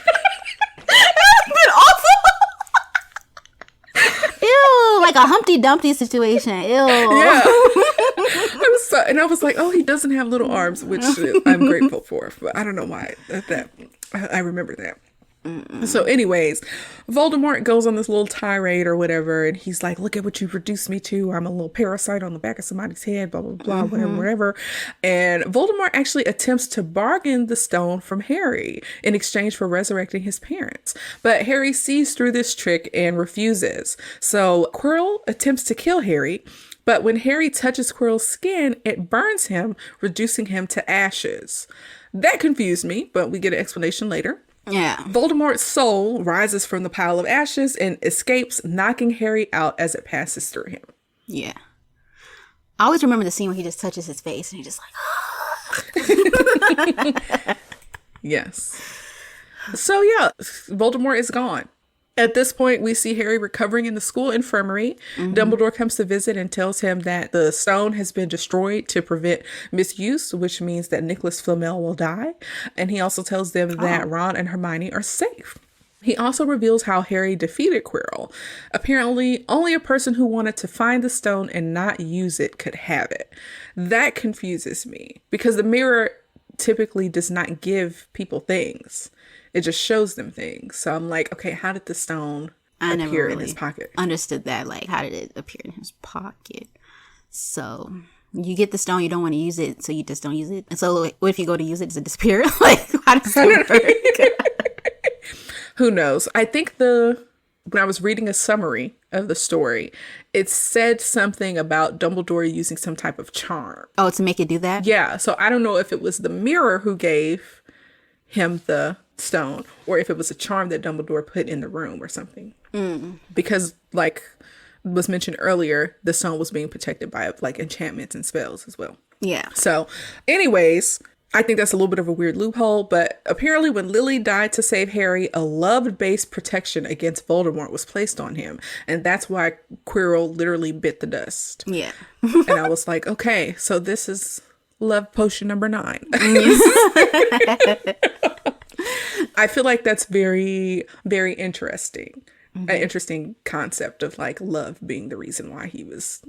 been awful. Ew, like a Humpty Dumpty situation. Ew. Yeah. And I was like, oh, he doesn't have little arms, which I'm grateful for. But I don't know why I remember that. So anyways, Voldemort goes on this little tirade or whatever, and he's like, look at what you've reduced me to. I'm a little parasite on the back of somebody's head, blah, blah, blah, whatever. And Voldemort actually attempts to bargain the stone from Harry in exchange for resurrecting his parents. But Harry sees through this trick and refuses. So Quirrell attempts to kill Harry, but when Harry touches Quirrell's skin, it burns him, reducing him to ashes. That confused me, but we get an explanation later. Yeah. Voldemort's soul rises from the pile of ashes and escapes, knocking Harry out as it passes through him. Yeah. I always remember the scene where he just touches his face and he just like, Yes. So yeah, Voldemort is gone. At this point, we see Harry recovering in the school infirmary. Dumbledore comes to visit and tells him that the stone has been destroyed to prevent misuse, which means that Nicholas Flamel will die. And he also tells them that Ron and Hermione are safe. He also reveals how Harry defeated Quirrell. Apparently, only a person who wanted to find the stone and not use it could have it. That confuses me because the mirror typically does not give people things. It just shows them things. So I'm like, okay, how did the stone appear in his pocket? Understood that. Like, how did it appear in his pocket? So you get the stone, you don't want to use it, so you just don't use it. And so what if you go to use it, does it disappear? Like, how does that work? Who knows? I think when I was reading a summary of the story, it said something about Dumbledore using some type of charm. Oh, to make it do that? Yeah. So I don't know if it was the mirror who gave him the stone or if it was a charm that Dumbledore put in the room or something. Because, like was mentioned earlier, the stone was being protected by like enchantments and spells as well. Yeah. So anyways, I think that's a little bit of a weird loophole, but apparently when Lily died to save Harry, a love-based protection against Voldemort was placed on him. And that's why Quirrell literally bit the dust. Yeah. And I was like, okay, so this is love potion number 9. I feel like that's very, very interesting. An interesting concept of like love being the reason why he was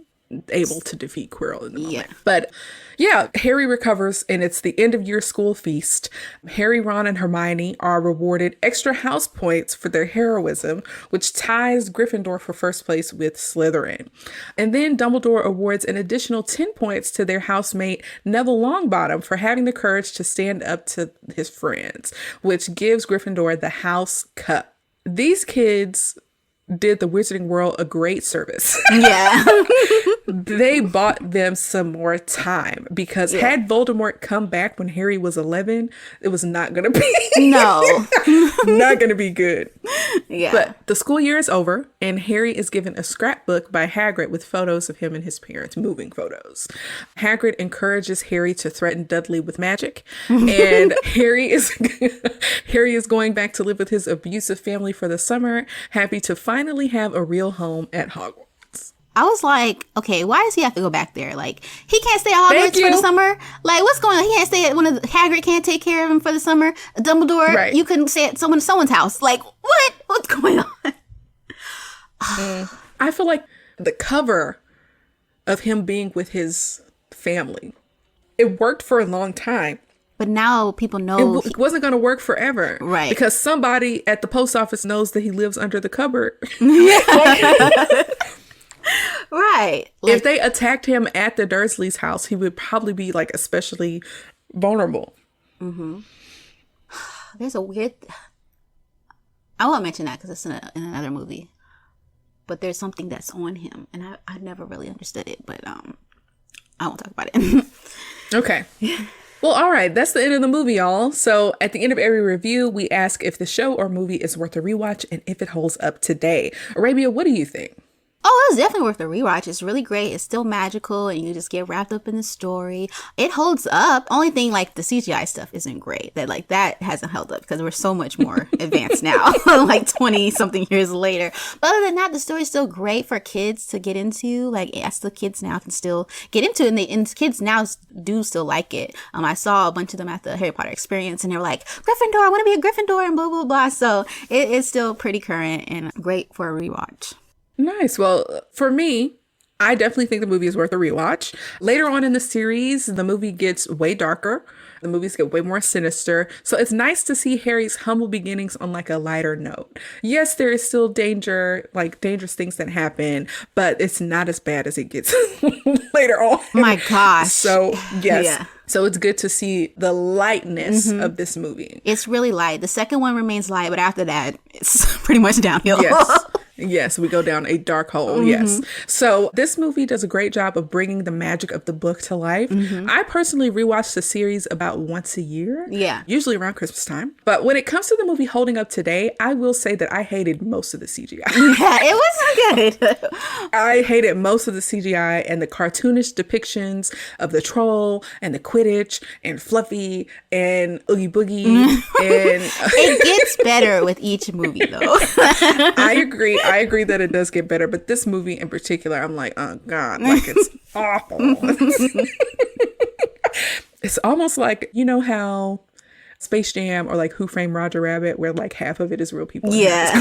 able to defeat Quirrell in the moment. Yeah. But yeah, Harry recovers and it's the end of year school feast. Harry, Ron, and Hermione are rewarded extra house points for their heroism, which ties Gryffindor for first place with Slytherin. And then Dumbledore awards an additional 10 points to their housemate Neville Longbottom for having the courage to stand up to his friends, which gives Gryffindor the House Cup. These kids did the Wizarding World a great service. Yeah. They bought them some more time because had Voldemort come back when Harry was 11, it was not going to be No. not going to be good. Yeah. But the school year is over and Harry is given a scrapbook by Hagrid with photos of him and his parents, moving photos. Hagrid encourages Harry to threaten Dudley with magic, and Harry is going back to live with his abusive family for the summer, happy to finally have a real home at Hogwarts. I was like, okay, why does he have to go back there? Like, he can't stay at Hogwarts for the summer. Like, what's going on? He can't stay at Hagrid can't take care of him for the summer. Dumbledore, right. You couldn't stay at someone's house. Like, what? What's going on? I feel like the cover of him being with his family, it worked for a long time. But now people know it wasn't going to work forever. Right. Because somebody at the post office knows that he lives under the cupboard. Right. If they attacked him at the Dursleys' house, he would probably be like especially vulnerable. Mm-hmm. There's a weird... I won't mention that because it's in another movie. But there's something that's on him. And I never really understood it. But I won't talk about it. Okay. Well, all right. That's the end of the movie, y'all. So at the end of every review, we ask if the show or movie is worth a rewatch and if it holds up today. Arabia, what do you think? Oh, it was definitely worth the rewatch. It's really great. It's still magical and you just get wrapped up in the story. It holds up. Only thing, like, the CGI stuff isn't great. That hasn't held up because we're so much more advanced now, like 20 something years later. But other than that, the story's still great for kids to get into. Like, yes, the kids now can still get into it, and kids now do still like it. I saw a bunch of them at the Harry Potter experience and they were like, Gryffindor, I want to be a Gryffindor and blah, blah, blah. So it's still pretty current and great for a rewatch. Nice. Well, for me, I definitely think the movie is worth a rewatch. Later on in the series, the movie gets way darker. The movies get way more sinister. So it's nice to see Harry's humble beginnings on like a lighter note. Yes, there is still danger, like dangerous things that happen, but it's not as bad as it gets later on. My gosh. So yes. Yeah. So it's good to see the lightness of this movie. It's really light. The second one remains light, but after that, it's pretty much downhill. Yes. Yes, we go down a dark hole. Yes. So this movie does a great job of bringing the magic of the book to life. I personally rewatch the series about once a year. Yeah. Usually around Christmas time. But when it comes to the movie holding up today, I will say that I hated most of the CGI. Yeah, it wasn't good. I hated most of the CGI and the cartoonish depictions of the troll and the Quidditch and Fluffy and Oogie Boogie. And it gets better with each movie, though. I agree that it does get better, but this movie in particular, I'm like, oh God, like it's awful. It's almost like, you know how Space Jam or like Who Framed Roger Rabbit, where like half of it is real people. Yeah.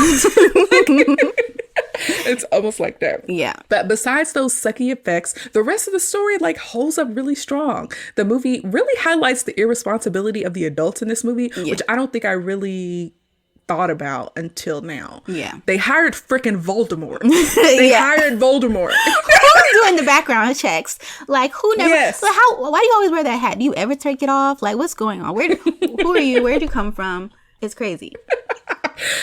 It's almost like that. Yeah. But besides those sucky effects, the rest of the story like holds up really strong. The movie really highlights the irresponsibility of the adults in this movie, which I don't think I really thought about until now. Yeah. They hired freaking Voldemort. They hired Voldemort. Who's doing the background checks? Like, who never? Yes. So why do you always wear that hat? Do you ever take it off? Like, what's going on? Who are you? Where'd you come from? It's crazy.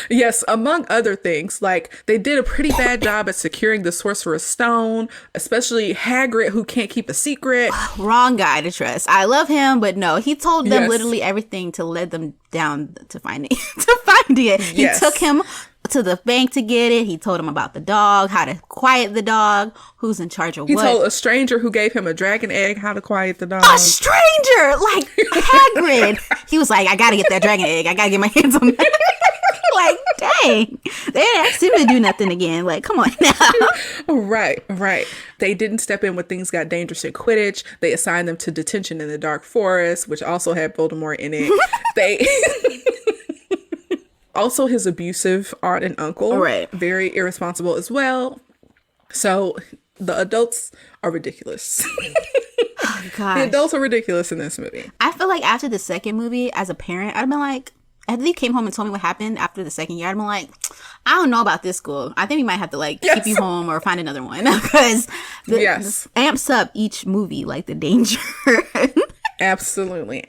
Yes, among other things, like they did a pretty bad job at securing the Sorcerer's Stone, especially Hagrid, who can't keep a secret. Wrong guy to trust. I love him, but no, he told them literally everything to let them down to find it. He took him to the bank to get it. He told him about the dog, how to quiet the dog, who's in charge of what. He told a stranger who gave him a dragon egg how to quiet the dog. A stranger, like Hagrid. He was like, I gotta get that dragon egg. I gotta get my hands on that. Like, dang. They didn't ask him to do nothing again. Like, come on now. Right. They didn't step in when things got dangerous in Quidditch. They assigned them to detention in the Dark Forest, which also had Voldemort in it. They... Also, his abusive aunt and uncle. Right. Very irresponsible as well. So, the adults are ridiculous. Oh, gosh. The adults are ridiculous in this movie. I feel like after the second movie, as a parent, I'd have been like, after they came home and told me what happened after the second year, I'd been like, I don't know about this school. I think we might have to like keep you home or find another one, because this amps up each movie, like the danger. Absolutely.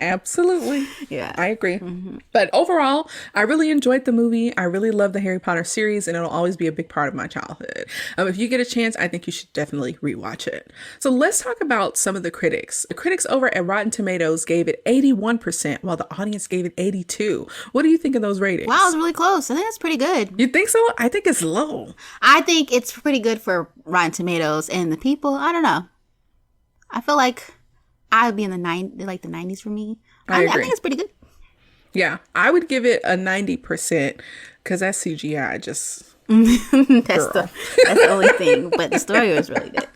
Yeah. I agree. Mm-hmm. But overall, I really enjoyed the movie. I really love the Harry Potter series, and it'll always be a big part of my childhood. If you get a chance, I think you should definitely rewatch it. So let's talk about some of the critics. The critics over at Rotten Tomatoes gave it 81%, while the audience gave it 82%. What do you think of those ratings? Wow, it's really close. I think that's pretty good. You think so? I think it's low. I think it's pretty good for Rotten Tomatoes, and the people, I don't know. I feel like I'd be in the 90s for me. I think it's pretty good. Yeah, I would give it a 90% because that CGI just... that's the only thing, but the story was really good.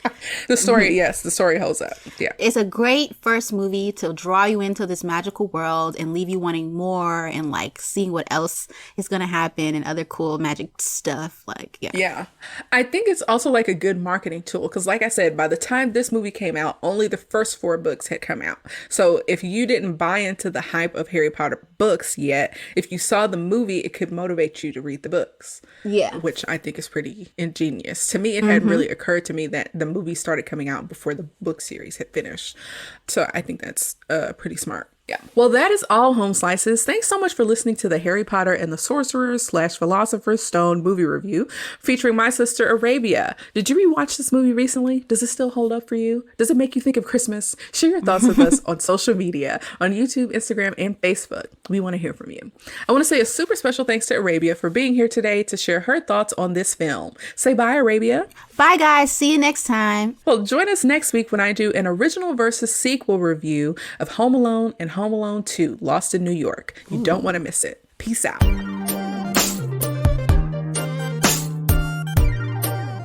The story, yes, the story holds up. Yeah, it's a great first movie to draw you into this magical world and leave you wanting more and like seeing what else is gonna happen and other cool magic stuff. Like, yeah. I think it's also like a good marketing tool because, like I said, by the time this movie came out, only the first 4 books had come out. So if you didn't buy into the hype of Harry Potter books yet, if you saw the movie, it could motivate you to read the books. Yeah. Which I think is pretty ingenious. To me, it hadn't really occurred to me that the movie started coming out before the book series had finished. So I think that's pretty smart. Yeah. Well, that is all, Home Slices. Thanks so much for listening to the Harry Potter and the Sorcerer / Philosopher's Stone movie review featuring my sister Arabia. Did you rewatch this movie recently? Does it still hold up for you? Does it make you think of Christmas? Share your thoughts with us on social media, on YouTube, Instagram, and Facebook. We want to hear from you. I want to say a super special thanks to Arabia for being here today to share her thoughts on this film. Say bye, Arabia. Bye, guys. See you next time. Well, join us next week when I do an original versus sequel review of Home Alone and Home Alone 2, Lost in New York. You don't want to miss it. Peace out.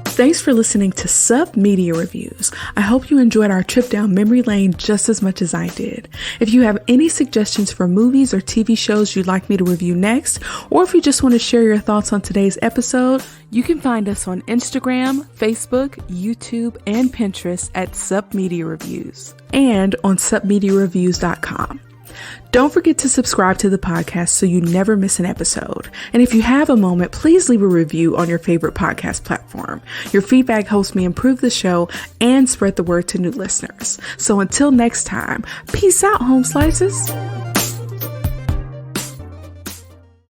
Thanks for listening to Sub Media Reviews. I hope you enjoyed our trip down memory lane just as much as I did. If you have any suggestions for movies or TV shows you'd like me to review next, or if you just want to share your thoughts on today's episode, you can find us on Instagram, Facebook, YouTube, and Pinterest at Sub Media Reviews, and on submediareviews.com. Don't forget to subscribe to the podcast so you never miss an episode. And if you have a moment, please leave a review on your favorite podcast platform. Your feedback helps me improve the show and spread the word to new listeners. So until next time, peace out, Home Slices.